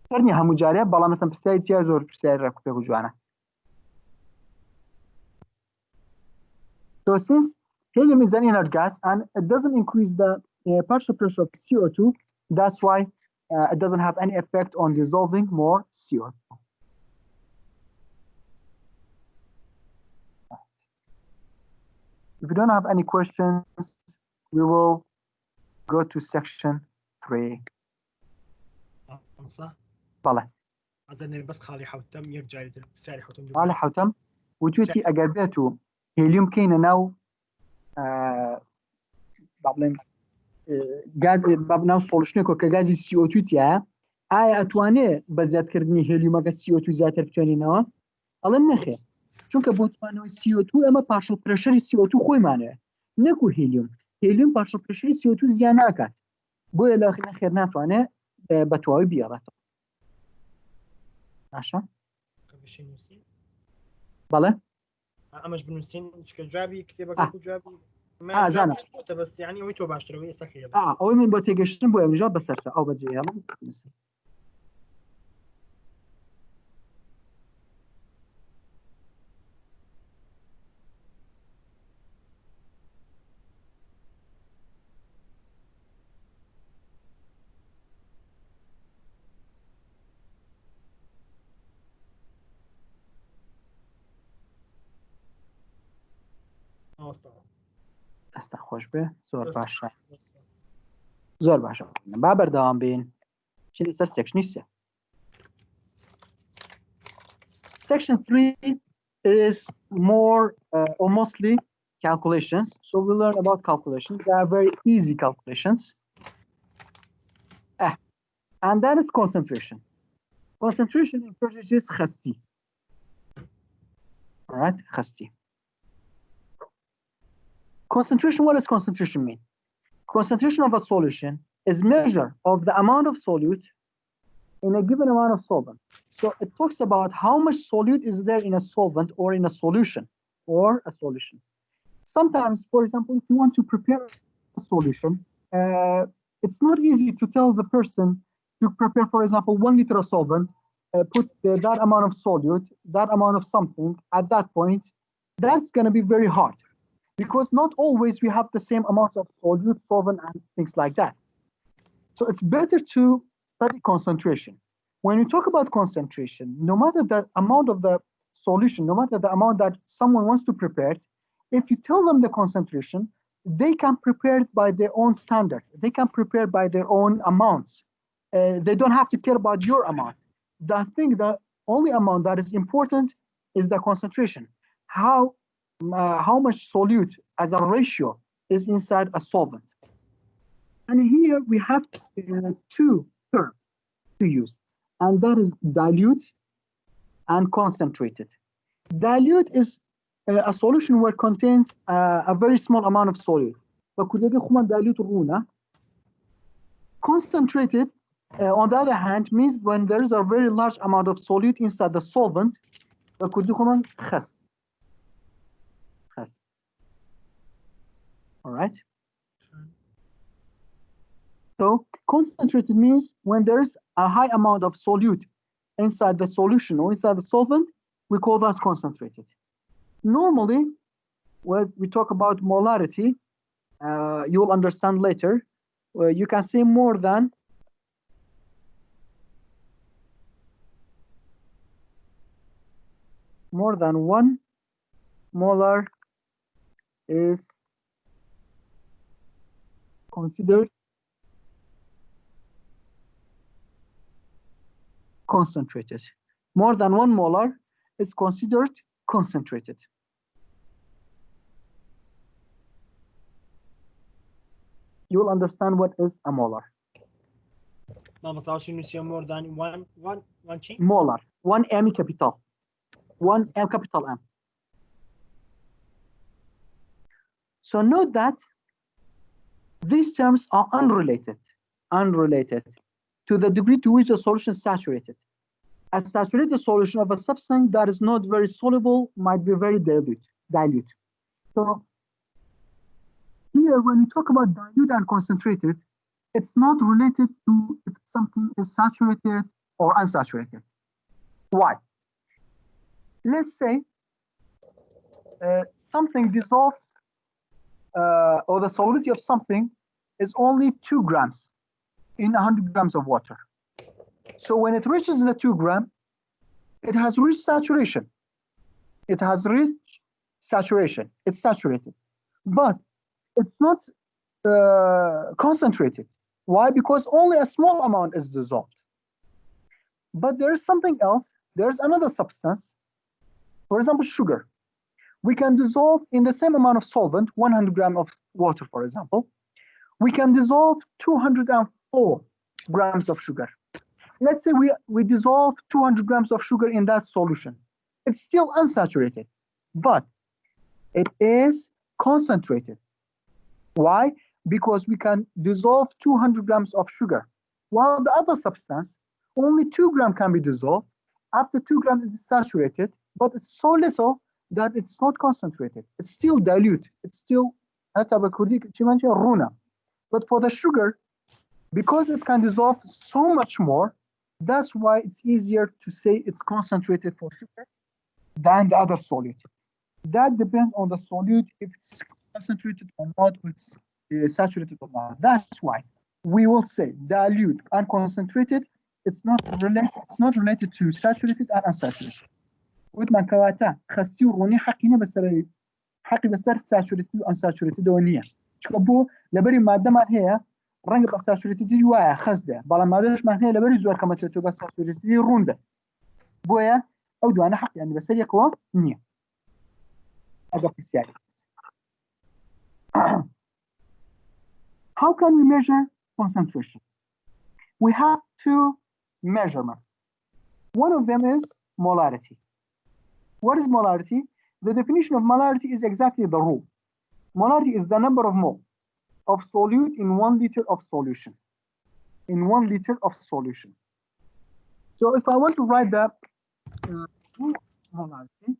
ترني هم جارية بلا مثلا في السيارة تياجار زور في السيارة كتير جوانا. So since helium is an inert gas and it doesn't increase the partial pressure of CO2, that's why it doesn't have any effect on dissolving more CO2. If you don't have any questions, we will go to section 3. صح؟ بله. أظن بس خالي حوتم يرجع ساري حوتم. خالي حوتم وتوتي أجربته هيليوم كينا ناو بابلين غاز بابناو سولوشنكو كغازي CO2 تيا آیا أتوانه بزياد كردني هيليوم كا CO2 زیاتر بتواني نوا؟ ألان نخير. چونکە بۆ توانەوەی CO2 ئەمە پاشڵ پرەشەری CO2 خۆیمانەیە نەکو هیلیوم پاشڵ پرەشەری CO2 زیان ناکات بۆیە لە نەخێر ناتوانێت بە تەواوی بگەڕێتەوە. باشە؟ بەڵێ؟ ئەمەش بنووسین چکە جوابی کتێبەکە جوابی زانە بەس یعنی ئەوەی تۆ باشترەوەی ئێستا خێر. ئەوەی من بۆ تێگەشتن بۆ ئەمجا بەسەرتە ئەو بەجێ هەڵم. ماستەوە دەستە خۆش بێ زۆر باشە زۆر باشە با بەردەوام بین چی لەسەر سێکشنی سێ. Section 3 is more or mostly calculations. So we learn about calculations. They are very easy calculations. And that is concentration. Concentration encourages khasti. All right, khasti. Concentration, what does concentration mean? Concentration of a solution is measure of the amount of solute in a given amount of solvent. So it talks about how much solute is there in a solvent or in a solution or a solution. Sometimes, for example, if you want to prepare a solution, it's not easy to tell the person to prepare, for example, 1 liter of solvent, put that amount of solute, that amount of something at that point. That's going to be very hard because not always we have the same amounts of solute, solvent, and things like that. So it's better to study concentration. When you talk about concentration, no matter the amount of the solution, no matter the amount that someone wants to prepare, if you tell them the concentration, they can prepare it by their own standard. They can prepare by their own amounts. They don't have to care about your amount. The only amount that is important is the concentration. How much solute as a ratio is inside a solvent. And here we have two terms to use, and that is dilute and concentrated. Dilute is a solution where it contains a very small amount of solute. Concentrated, on the other hand, means when there is a very large amount of solute inside the solvent. All right. So concentrated means when there is a high amount of solute inside the solution or inside the solvent, we call that concentrated. Normally, when we talk about molarity, you'll understand later, you can say more than 1 molar is considered concentrated. More than 1 molar is considered concentrated. You will understand what is a molar. More than one chain? Molar. 1 M capital. 1 M capital M. So note that these terms are unrelated to the degree to which a solution is saturated. A saturated solution of a substance that is not very soluble might be very dilute. So here, when we talk about dilute and concentrated, it's not related to if something is saturated or unsaturated. Why? Let's say something dissolves, or the solubility of something is only 2 grams in 100 grams of water. So when it reaches the 2 gram, it has reached saturation. It's saturated. But it's not concentrated. Why? Because only a small amount is dissolved. But there is something else. There's another substance. For example, sugar. We can dissolve in the same amount of solvent, 100 grams of water, for example. We can dissolve 204 grams of sugar. Let's say we dissolve 200 grams of sugar in that solution. It's still unsaturated, but it is concentrated. Why? Because we can dissolve 200 grams of sugar, while the other substance, only 2 grams can be dissolved. After 2 grams, it is saturated, but it's so little that it's not concentrated. It's still dilute. It's still, but for the sugar, because it can dissolve so much more, that's why it's easier to say it's concentrated for sugar than the other solute. That depends on the solute, if it's concentrated or not, or it's saturated or not. That's why we will say dilute and concentrated. It's not related to saturated and unsaturated. قلت من كواتا خستي وروني حقينا بس حقي بسر ساتوريتي وانساتوريتي دونيه چکبو لبري ماده مان هي رنگ بساتوريتي دي وايا خزده بلا مادهش مان هي لبري زور كما تو بساتوريتي دي رونده بويا او دو انا حق يعني بسر يقوى نيه هذا في السياق. How can we measure concentration? We have two measurements. One of them is molarity. What is molarity? The definition of molarity is exactly the rule. Molarity is the number of mole of solute in 1 liter of solution. In 1 liter of solution. So if I want to write the molarity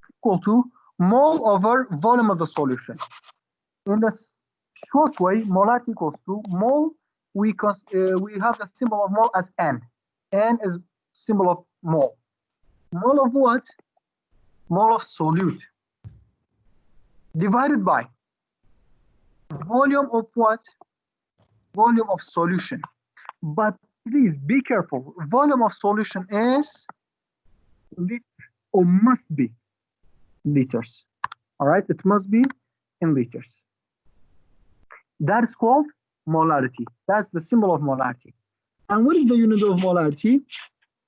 equal to mole over volume of the solution. In this short way, molarity equals to mole. We have the symbol of mole as N. N is symbol of mole. Mole of what? Mole of solute. Divided by volume of what? Volume of solution. But please be careful. Volume of solution is liter or must be liters. All right, it must be in liters. That is called molarity. That's the symbol of molarity. And what is the unit of molarity?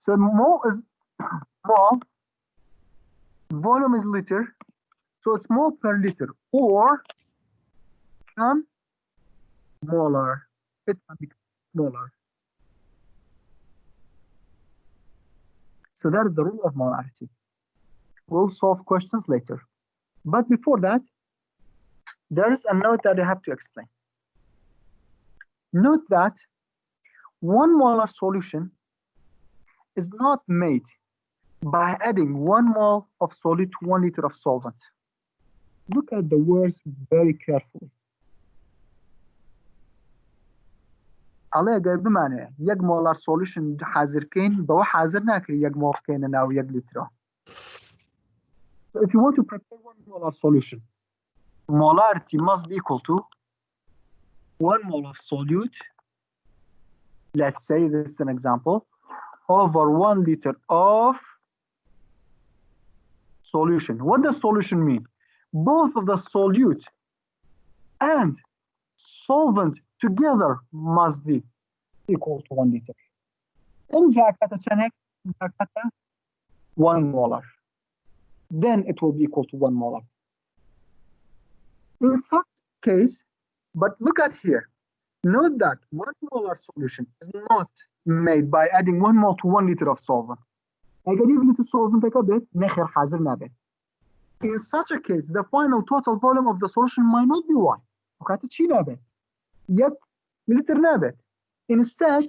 So mole is mole, volume is liter, so it's mole per liter, or can molar. It can be molar. So that is the rule of molarity. We'll solve questions later. But before that, there is a note that I have to explain. Note that 1 molar solution is not made by adding 1 mole of solute to 1 liter of solvent. Look at the words very carefully. على قرب معناه 1 molar solution حاضر كين بوا حاضر ناكري 1 mole كين أو 1 liter. So if you want to prepare 1 molar solution, molarity must be equal to 1 mole of solute, let's say this is an example, over 1 liter of solution. What does solution mean? Both of the solute and solvent together must be equal to 1 liter. In Jakarta 1 molar. Then it will be equal to 1 molar. In such case, but look at here. Note that 1 molar solution is not made by adding 1 mole to 1 liter of solvent. In such a case, the final total volume of the solution might not be 1. Instead,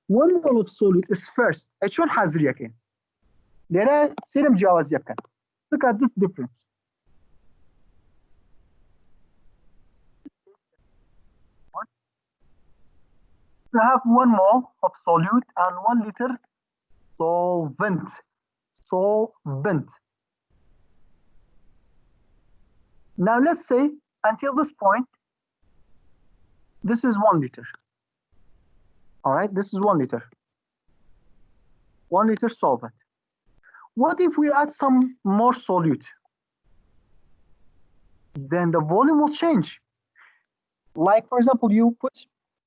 1 mole of solute is first. Look at this difference. You have 1 mole of solute and 1 liter solvent. Solvent. Now let's say until this point, this is 1 liter. All right, this is 1 liter. 1 liter solvent. What if we add some more solute? Then the volume will change. Like, for example, you put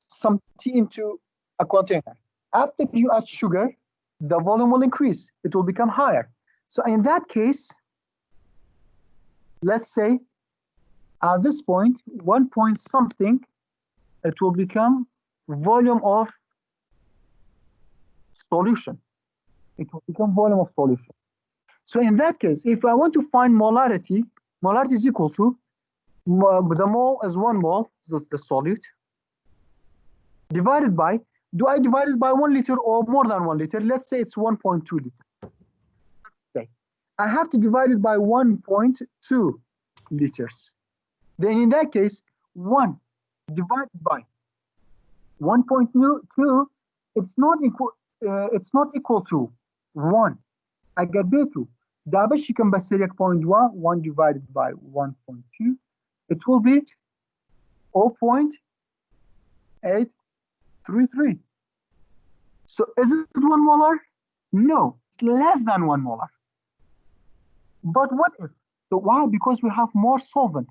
some tea into a container. After you add sugar, the volume will increase. It will become higher. So in that case, let's say at this point, 1 point something, it will become volume of solution. It will become volume of solution. So in that case, if I want to find molarity, molarity is equal to, the mole is 1 mole, so the solute, divided by, do I divide it by 1 liter or more than 1 liter? Let's say it's 1.2 liters. Okay. I have to divide it by 1.2 liters. Then in that case, 1 divided by 1.2, it's not equal to 1. I get B2. Dabashi can base 1 divided by 1.2. It will be 0.833. So is it 1 molar? No, it's less than 1 molar. But what if So why? Because we have more solvent.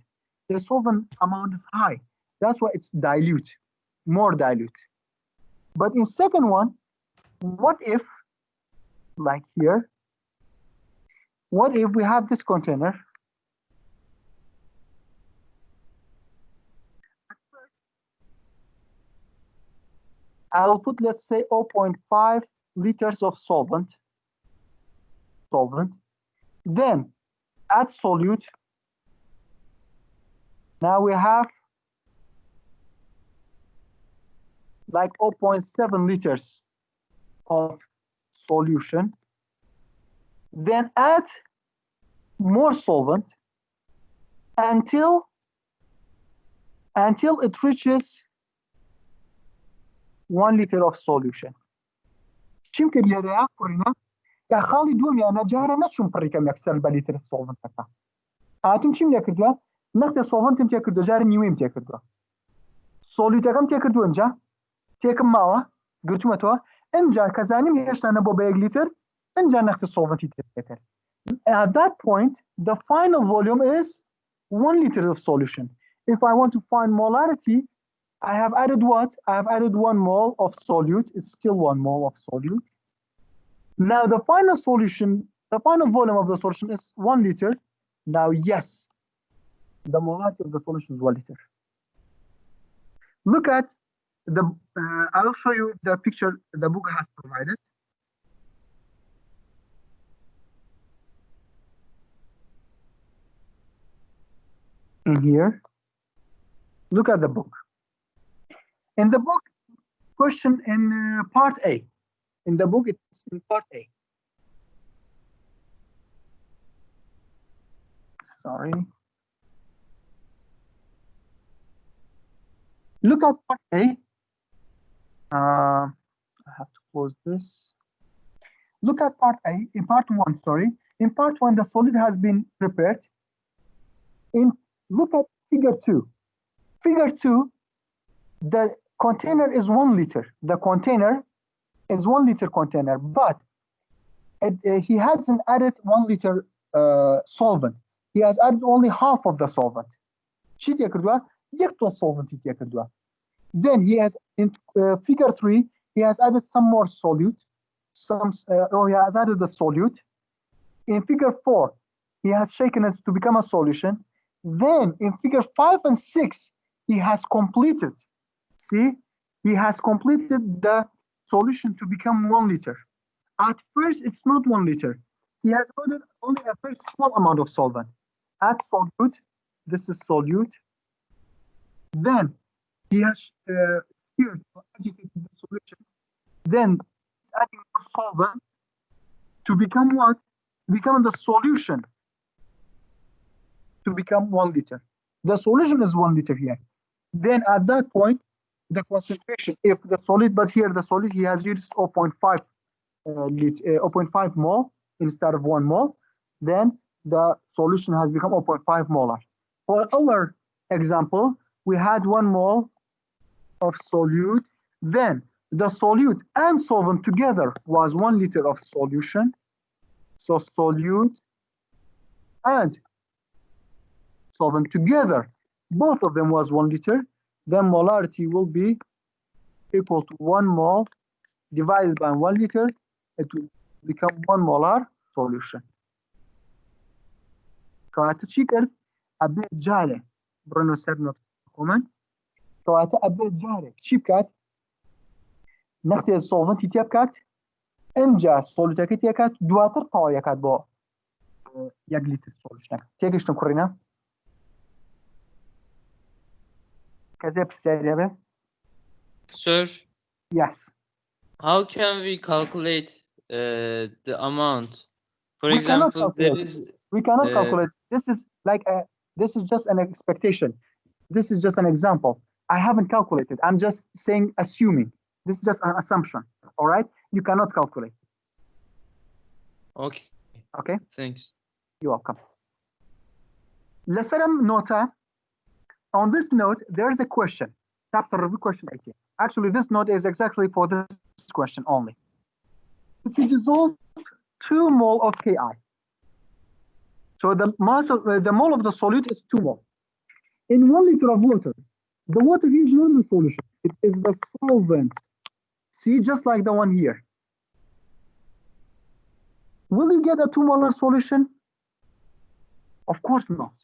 The solvent amount is high. That's why it's dilute, more dilute. But in second one, what if, like here, what if we have this container? I'll put, let's say, 0.5 liters of solvent. Then add solute. Now we have like 0.7 liters of solution. Then add more solvent until it reaches 1 liter of solution. يمكن اللي يعقرنا يا خالي دوم يا نجارة نشوم بريكم يكسر بليتر السولفنت تكا. هاتم شيم يكردوا نقطة السولفنت متى يكردوا جار نيوم متى يكردوا. سوليوتا كم تيكردوا إنجا تيكم ماوا قلتوا متوا إنجا كزاني ميش أنا بو بيج لتر إنجا نقطة السولفنت يتكتر. At that point, the final volume is 1 liter of solution. If I want to find molarity, I have added what? I have added 1 mole of solute. It's still 1 mole of solute. Now the final solution, the final volume of the solution is 1 liter. Now, yes, the molarity of the solution is 1 liter. Look at the, I will show you the picture the book has provided. In here, look at the book. In the book, question in part A. In the book, it's in part A. Sorry. Look at part A. I have to close this. Look at part A. In part 1, sorry. In part 1, the solid has been prepared. Look at figure 2. Figure 2, the container is 1 liter. The container is 1 liter container, but he hasn't added 1 liter solvent. He has added only half of the solvent. Then he has, in figure 3, he has added some more solute. He has added the solute. In figure 4, he has shaken it to become a solution. Then in figure 5 and 6, he has completed. See, he has completed the solution to become 1 liter. At first, it's not 1 liter. He has added only a very small amount of solvent. Add solute. This is solute. Then he has stirred or agitated the solution. Then he's adding more solvent to become what? Become the solution. To become 1 liter. The solution is 1 liter here. Then at that point, the concentration, if the solid, but here the solid, he has used 0.5 mole instead of 1 mole, then the solution has become 0.5 molar. For our example, we had 1 mole of solute, then the solute and solvent together was 1 liter of solution. So solute and solvent together, both of them was 1 liter, then molarity will be equal to 1 mole divided by 1 liter. It will become 1 molar solution. كواتا تشيكر أبيت جالة برنو سرنا كمان كواتا أبيت جالة تشيب كات نختي السولفنت تياب كات إنجا سولوتاكي تياب كات دواتر قوية كات بو يقليت السولوشن تيجيش نكرنا Sir, yes. How can we calculate the amount? For example, there is. We cannot calculate. This is like this is just an expectation. This is just an example. I haven't calculated. I'm just saying, assuming. This is just an assumption. All right. You cannot calculate. Okay. Okay. Thanks. You're welcome. Lesaram nota. On this note, there is a question. Chapter review question 18. Actually, this note is exactly for this question only. If you dissolve 2 mole of Ki, So the mass of the mole of the solute is 2 mole. In 1 liter of water, the water is not the solution. It is the solvent. See, just like the one here. Will you get a 2 molar solution? Of course not.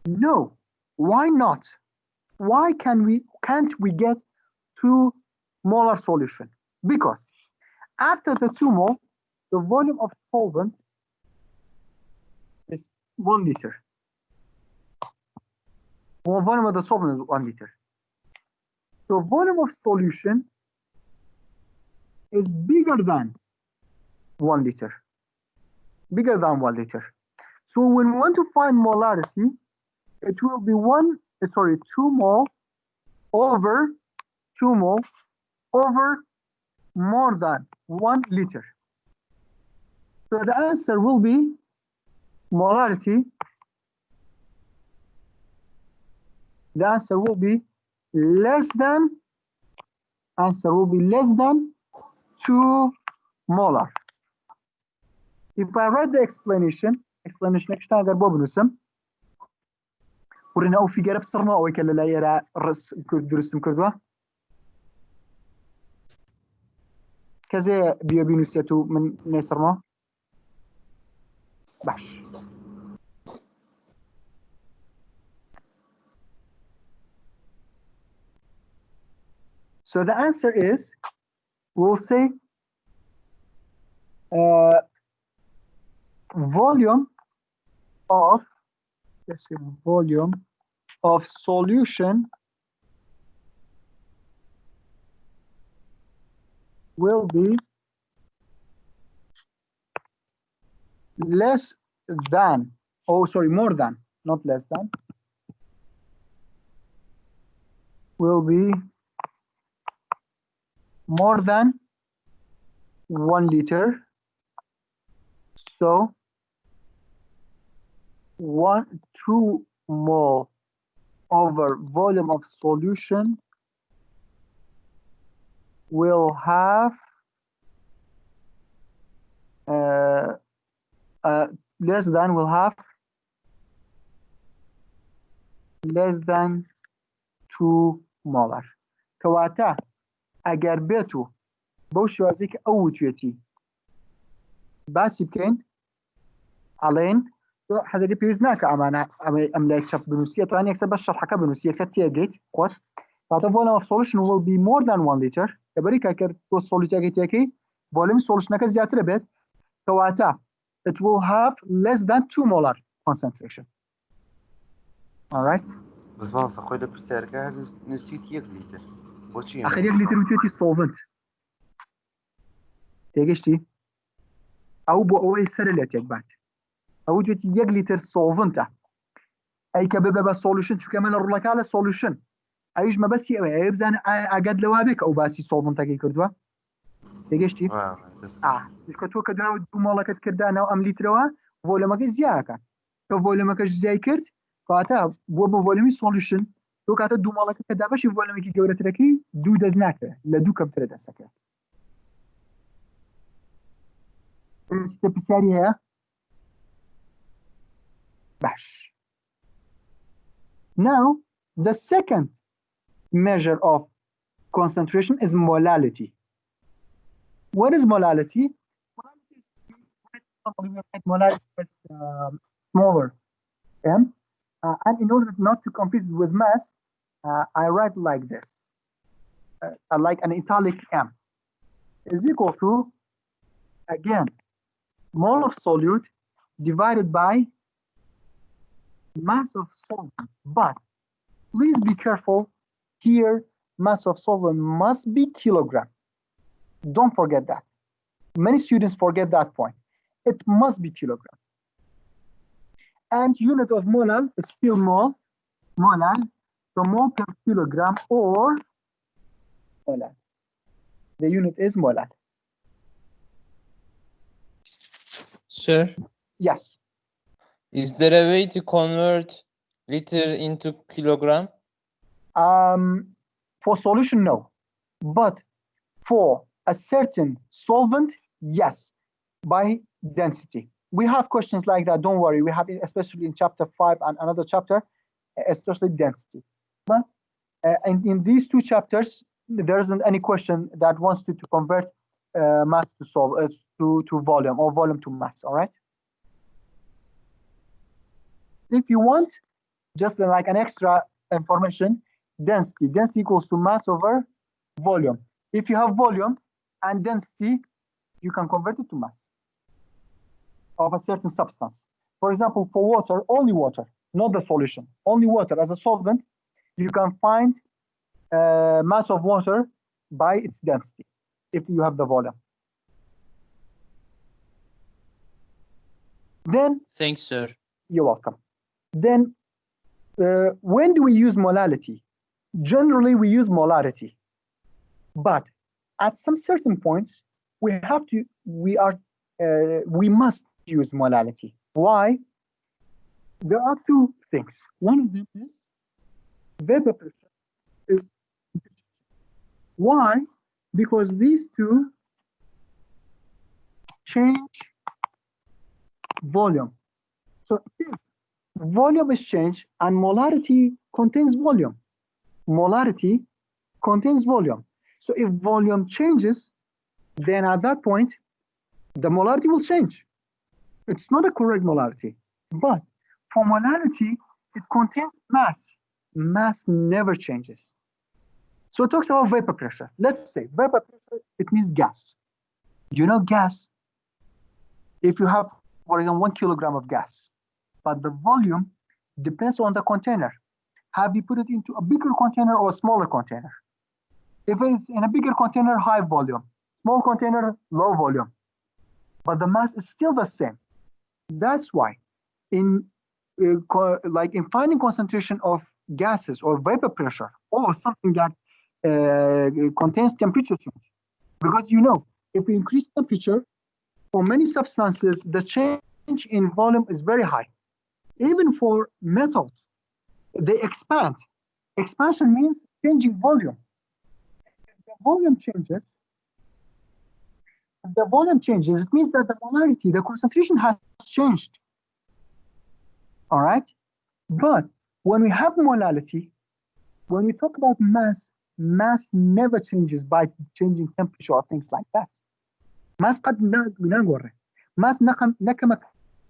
No. Why not? Why can't we get 2 molar solution? Because after the 2 mole, the volume of solvent is 1 liter. Well, volume of the solvent is 1 liter. So volume of solution is bigger than 1 liter. Bigger than 1 liter. So when we want to find molarity, it will be 2 mole over 2 mole over more than 1 liter. So the answer will be molarity. The answer will be less than 2 molar. If I write the explanation اشتغل قربو بنسم ورنا او في قرب صرنا او يكلا لا يرى رس درستم كردوا كذا بينوسيتو من نيسرنا باش. So the answer is, we'll say volume of, let's say volume of solution will be less than, oh sorry, more than, not less than, will be more than 1 liter. So 2 mole over volume of solution will have less than 2 molar. كواتا اگر بيتو بوشوازيك او تويتي باسي بكين علين حدا دي بيزناك امانه ام لايك شاب بنوسيه طاني يكسب بس شرحك بنوسيه كتي جيت قوت فاتا volume of solution will be more than 1 liter كبريكا كر تو سوليتي كي volume solution كا زياتر بيت كواتا it will have less than 2 molar concentration. All right. بس ما صخوي لبرسير كان نسيت 1 لتر بوشي اخر 1 لتر وتيتي solvent تيجيشتي او بو اول سرلتك بعد او توتي 1 لتر solvent اي كبب solution شو كمان الرولك على solution ايش ما بس يبزان اقد لوابك او باسي solvent كي كردوا تيجيشتي مش كتو كدوا دو مالك كردانا ام لتروا فوليومك زياكا فوليومك زي كرت فاتا بو فوليوم solution تو كاتا دو مالك كدا باش فوليومك جورتركي دو دزناك لدو كبتر دسك بسريع باش. Now the second measure of concentration is molality. What is molality? Molality is smaller m, and in order not to confuse it with mass, I write like this, like an italic m is equal to, again, mole of solute divided by mass of solvent. But please be careful here, mass of solvent must be kilogram. Don't forget that. Many students forget that point. It must be kilogram. And unit of molal is still mole, molal, so mole per kilogram or molal. The unit is molal. Sir, Yes. is there a way to convert liter into kilogram? For solution, no. But for a certain solvent, yes, by density. we have questions like that. Don't worry. We have it especially in chapter 5 and another chapter, especially density. But in these two chapters, there isn't any question that wants to convert mass to to volume or volume to mass. All right. If you want, just like an extra information, density equals to mass over volume. If you have volume and density, you can convert it to mass of a certain substance. For example, for water, only water, not the solution, only water as a solvent, you can find mass of water by its density if you have the volume. Then, Thanks, sir. you're welcome. Then, when do we use molality? Generally, we use molarity, but at some certain points, we must use molality. Why? There are two things. One of them is vapor pressure is why? Because these two change volume. So if volume is changed and molarity contains volume, molarity contains volume. So if volume changes, then at that point, the molarity will change. It's not a correct molarity, but for molarity, it contains mass. Mass never changes. So it talks about vapor pressure. Let's say vapor pressure, it means gas. You know gas, if you have, for example, 1 kilogram of gas, but the volume depends on the container. Have you put it into a bigger container or a smaller container? If it's in a bigger container, high volume. Small container, low volume. But the mass is still the same. That's why in finding concentration of gases or vapor pressure or something that contains temperature change. Because you know, if we increase temperature, for many substances, the change in volume is very high. Even for metals, they expand. Expansion means changing volume. If the volume changes, it means that the molarity, the concentration has changed. All right? But when we have molality, when we talk about mass, mass never changes by changing temperature or things like that. Mass قد نقول mass نكمك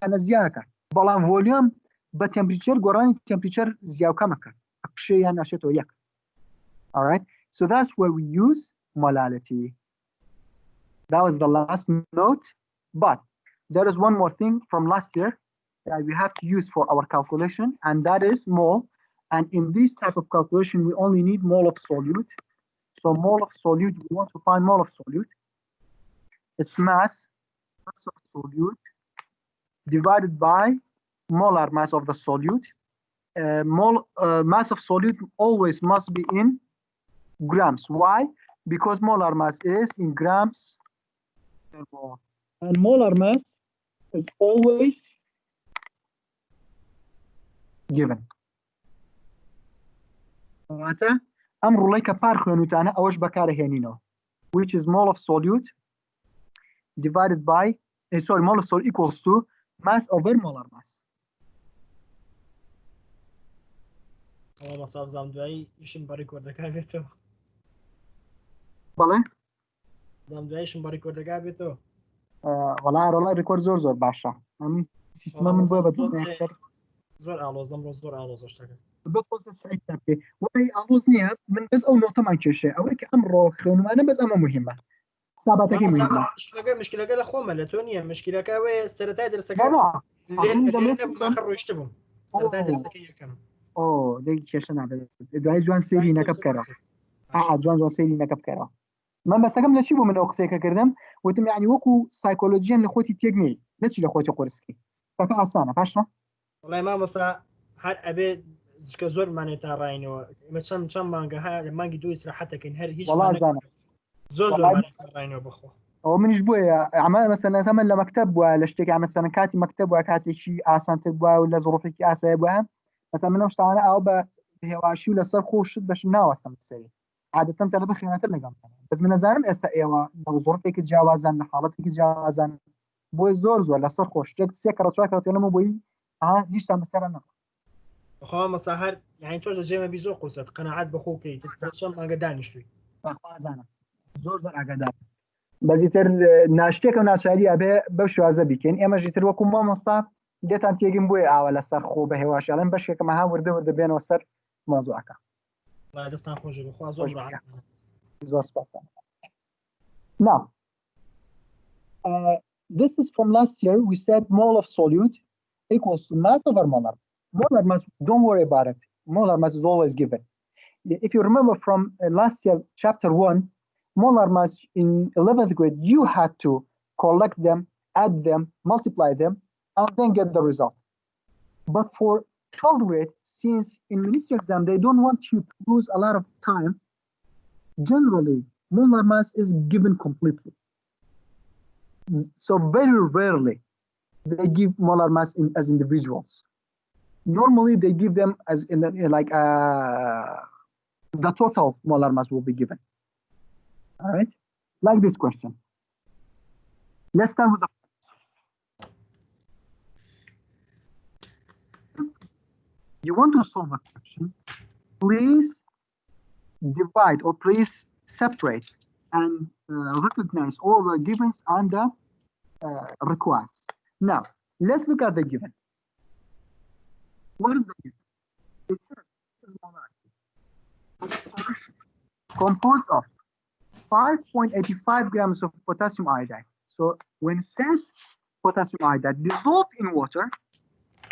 نزياك بلان volume بتemperature قراني temperature زياو كمك أكشي يعني أشيتو يك. All right? So that's where we use molality. That was the last note, but there is one more thing from last year that we have to use for our calculation, and that is mole. And in this type of calculation, we only need mole of solute. So mole of solute, we want to find mole of solute. It's mass of solute divided by molar mass of the solute. Mass of solute always must be in grams. Why? Because molar mass is in grams per mole. And molar mass is always given. أمر لك بارخونوتانا أوش بكاره هنينو, which is mole of solute divided by, mole of solute equals to mass over molar mass. والله صار زام دوای ایشون باری کوردەکە بێتەوە. بەڵێ؟ زام دوایشم باری کوردەکە بێتەوە. وەڵا ڕێکۆرد زۆر باشە. ئەم سیستەمە من بۆ بەدڵ ئەکسەر زۆر ئاڵۆزم ڕۆ زۆر ئاڵۆزە شتەکە. بەخۆزە سعیدتان پێ. وەڵی ئاڵۆز نییە، من بەس ئەو نۆتەمان کێشێ. ئەوەی کە ئەمڕۆ خوێنمانە بەس ئەمە مهمە. حساباتەکەی مهمە. مشکلەکە لە خۆمە لە تۆ نییە، مشکلەکە ئەوەیە سەرەتای دەرسەکە ڕۆیشتبووم. سەرەتای دەرسەکەی یەکەم. دەی کێشە نابێت. دوای جوان سێری نەکە بکەرەوە. جوان سێری نەکە بکەرەوە. من بەسەکەم لە چی بوو من ئەو قسەیەکە کردم؟ وتم یعنی وەکو سایکۆلۆجیان لە خۆتی تێک نەی، نەچی لە خۆتی قورسکی. بەکە ئاسانە پاشە؟ وەڵای مامۆستا هەر ئەبێ کە زۆرمانێ تا ڕاینەوە. ئێمە چەند مانگە هەیە لە مانگی دوو ئیستراحەتەکەین هەر هیچ زۆر ڕاینەوە بخۆ. ئەو منیش بووە ئەمە مەسەلەن ئەمە لە مەکتەب بووە لە شتێکی مەسەلەن کاتی مەکتەب بووە کاتێکی ئاسانتر بووە و لە زۆڕفێکی ئاسایی بووە. مەسەلەن من ئەو شتانە ئەو بە هێواشی و لەسەر خۆشت بەش ناوەستم بسەری. عادەتەن تەلەبە خێنەتر لەگەڵ بەس من نەزانم ئێستا ئێوە لە زۆڕفێکی جیاوازان لە حاڵەتێکی جیاوازان بۆی زۆر لەسەر خۆش سێ کەڕە چوار کەڕەتێنەمە بۆی هیچ تا بەسەرە نەکە بەخوا مەسا هەر یعنی تۆش دەجێمە بی زۆر قورسەت قەنەعەت بە خۆ بکەیت چەند مانگە دانیشتووی بەخوازانە زۆر ئاگادار بەزیتر ناشتێکە و ناچاریە بێ بەو شوازە بیکەین ئێمەژی تر وەکو مامۆستا دێتان تێگەین بۆیە ئاوە لەسەر خۆ بە هێواشیاڵێن بەشێکەمە ها وردە بێنەوە سەر مۆزوعەکە دەستان خۆش بخوا زۆر زۆر سپاسان. Now, this is from last year. We said mole of solute equals to mass over molar mass. Molar mass, don't worry about it. Molar mass is always given. If you remember from last year, chapter 1, molar mass in 11th grade, you had to collect them, add them, multiply them, and then get the result. But for 12th grade, since in ministry exam, they don't want you to lose a lot of time, generally, molar mass is given completely. So very rarely they give molar mass as individuals. Normally they give them as in like the total molar mass will be given. All right, like this question. Let's start with the you want to solve a question, please divide or please separate and recognize all the givens and the required. Now, let's look at the given. What is the given? It says molarity solution composed of 5.85 grams of potassium iodide. So when it says potassium iodide dissolved in water,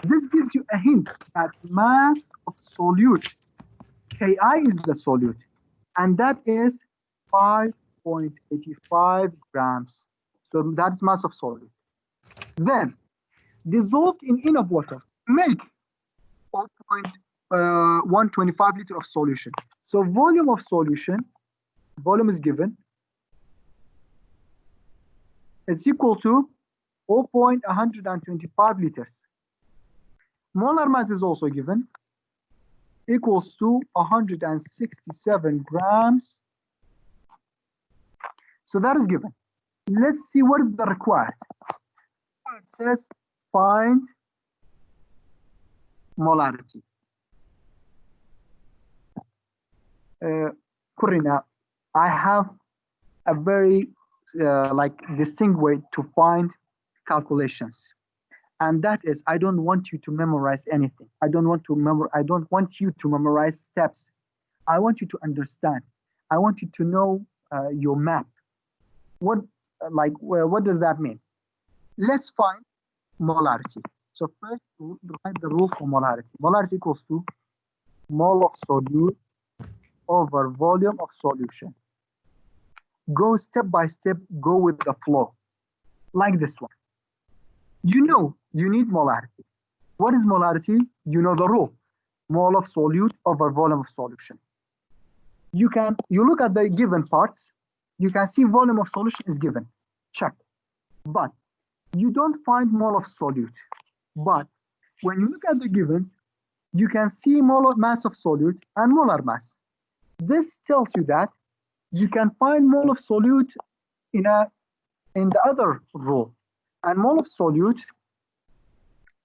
this gives you a hint that mass of solute, Ki is the solute, and that is 5.85 grams. So that's mass of solute. Then dissolved in enough water, make 0.125 liter of solution. So volume of solution, volume is given. It's equal to 0.125 liters. Molar mass is also given, equals to 167 grams. So that is given. Let's see what is the required. It says find molarity. Corina, I have a very like distinct way to find calculations. And that is, I don't want you to memorize anything. I don't want you to memorize steps. I want you to understand. I want you to know your map. What does that mean? Let's find molarity. So first, write the rule for molarity. Molarity equals to mole of solute over volume of solution. Go step by step, go with the flow, like this one. You know you need molarity. What is molarity? You know the rule. Mole of solute over volume of solution. You look at the given parts, you can see volume of solution is given. Check. But you don't find mole of solute. But when you look at the givens, you can see molar mass of solute and molar mass. This tells you that you can find mole of solute in the other rule. And mole of solute,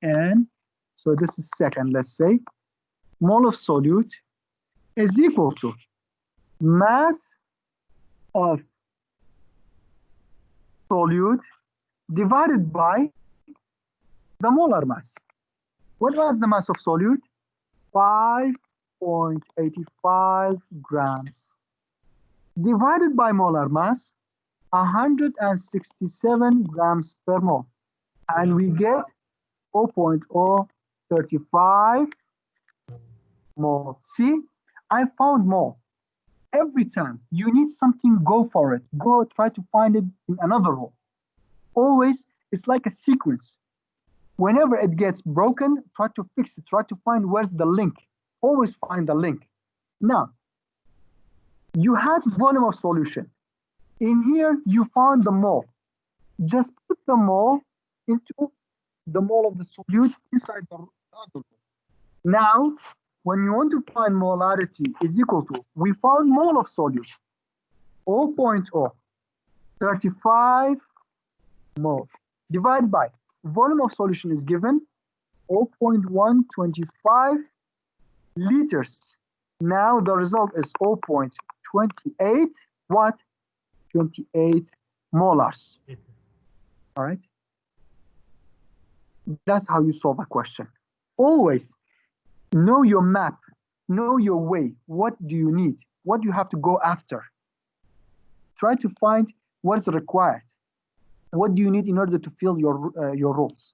and so this is second, let's say, mole of solute is equal to mass of solute divided by the molar mass. What was the mass of solute? 5.85 grams. Divided by molar mass, 167 grams per mole. And we get 0.035 mole. See, I found mole. Every time you need something, go for it. Go try to find it in another rule. Always, it's like a sequence. Whenever it gets broken, try to fix it. Try to find where's the link. Always find the link. Now, you had volume of solution. In here, you found the mole. Just put the mole into the mole of the solute inside the other mole. Now, when you want to find molarity is equal to, we found mole of solute, 0.035 mole. Divide by volume of solution is given 0.125 liters. Now the result is 0.28 what? 28 molars. All right. That's how you solve a question. Always know your map, know your way. What do you need? What do you have to go after? Try to find what's required. What do you need in order to fill your roles?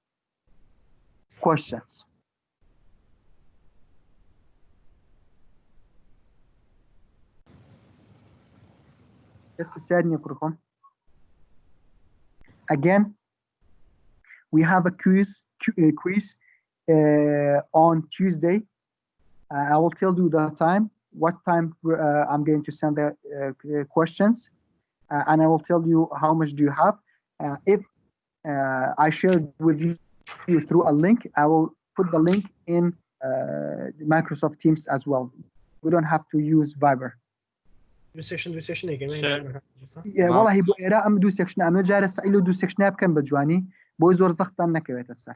Questions. Again, we have a quiz on Tuesday. I will tell you the time, what time I'm going to send the questions, and I will tell you how much do you have. If I share with you through a link, I will put the link in Microsoft Teams as well. We don't have to use Viber. دو سيكشن يا والله بو إيرا أم دو سيكشن أم جارة سائلو دو سيكشن بكم بجواني بو زور زختان نكويت السر.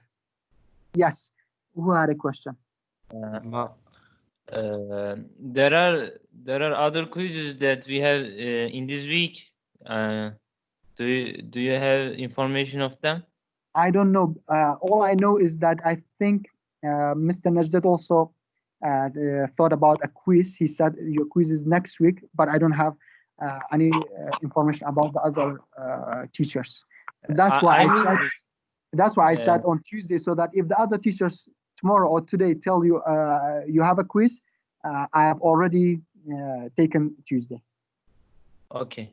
Yes, who had a question? There are other quizzes that we have in this week. Do you have information of them? I don't know. All I know is that I think Mr. Najdat also thought about a quiz. He said your quiz is next week, but I don't have any information about the other teachers. That's why I said on Tuesday, so that if the other teachers tomorrow or today tell you you have a quiz, I have already taken Tuesday. Okay.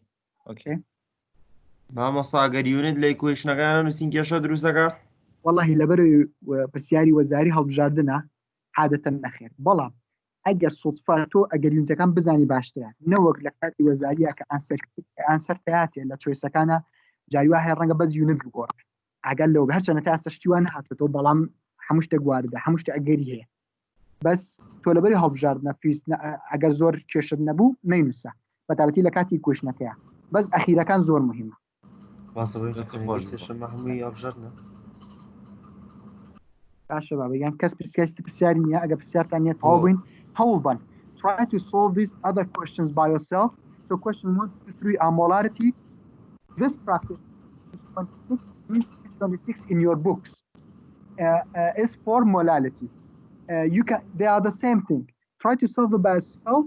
ما مصاقر يونت ليكويش نغانا نسين كيشا دروس دكا والله لبري وبرسياري وزاري هالبجاردنا عادة نخير بلا اگر صدفاتو اگر يونت كان بزاني باشترا نوك لكاتي وزاريا كأنسر تياتي لا تشوي سكانا جايوا هاي الرنقة بز يونت بقور اقل لو بهرش انا تاسشتيوان هاتو بلام حموشتا قواردة حموشتا اقري هي بس تو لبري هالبجاردنا فيس اگر زور كيشد نبو مينوسا بتابتي لكاتي كوش نكيا بس اخيرا كان زور مهمة ما صبرت محمي أبجرنا يا شباب يعني كاس بسيارني أجا بسيار تانية تعوبين هولبان try to solve these other questions by yourself. So question 1, 2, 3 are molarity. This practice 26 means 26 in your books is for molality. They are the same thing. Try to solve it by yourself.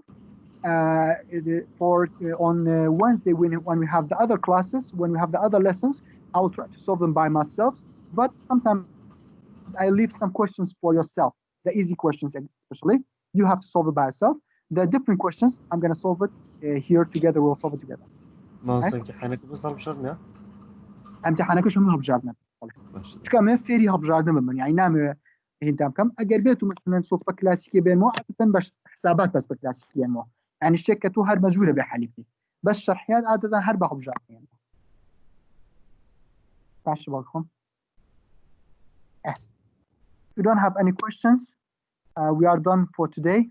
On Wednesday when we have the other classes, when we have the other lessons, I will try to solve them by myself. But sometimes I leave some questions for yourself. The easy questions, especially, you have to solve it by yourself. The different questions, I'm going to solve it here together. We'll solve it together. ما امتحانك بس أبجرنا امتحانك شو من هبجارنا كمان فيري هبجارنا من يعني نعم هندام كم أجربته مثلا صدفة كلاسيكية بين مو عادة بس حسابات بس بكلاسيكية مو يعني الشركة هر مجهولة بحالتي بس شرحيات عادة هر بهبجارنا يعني باش بالكم If you don't have any questions, we are done for today.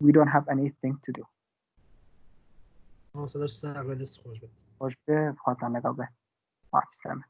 We don't have anything to do. خوش به خاطر نگاه به. مع السلامة.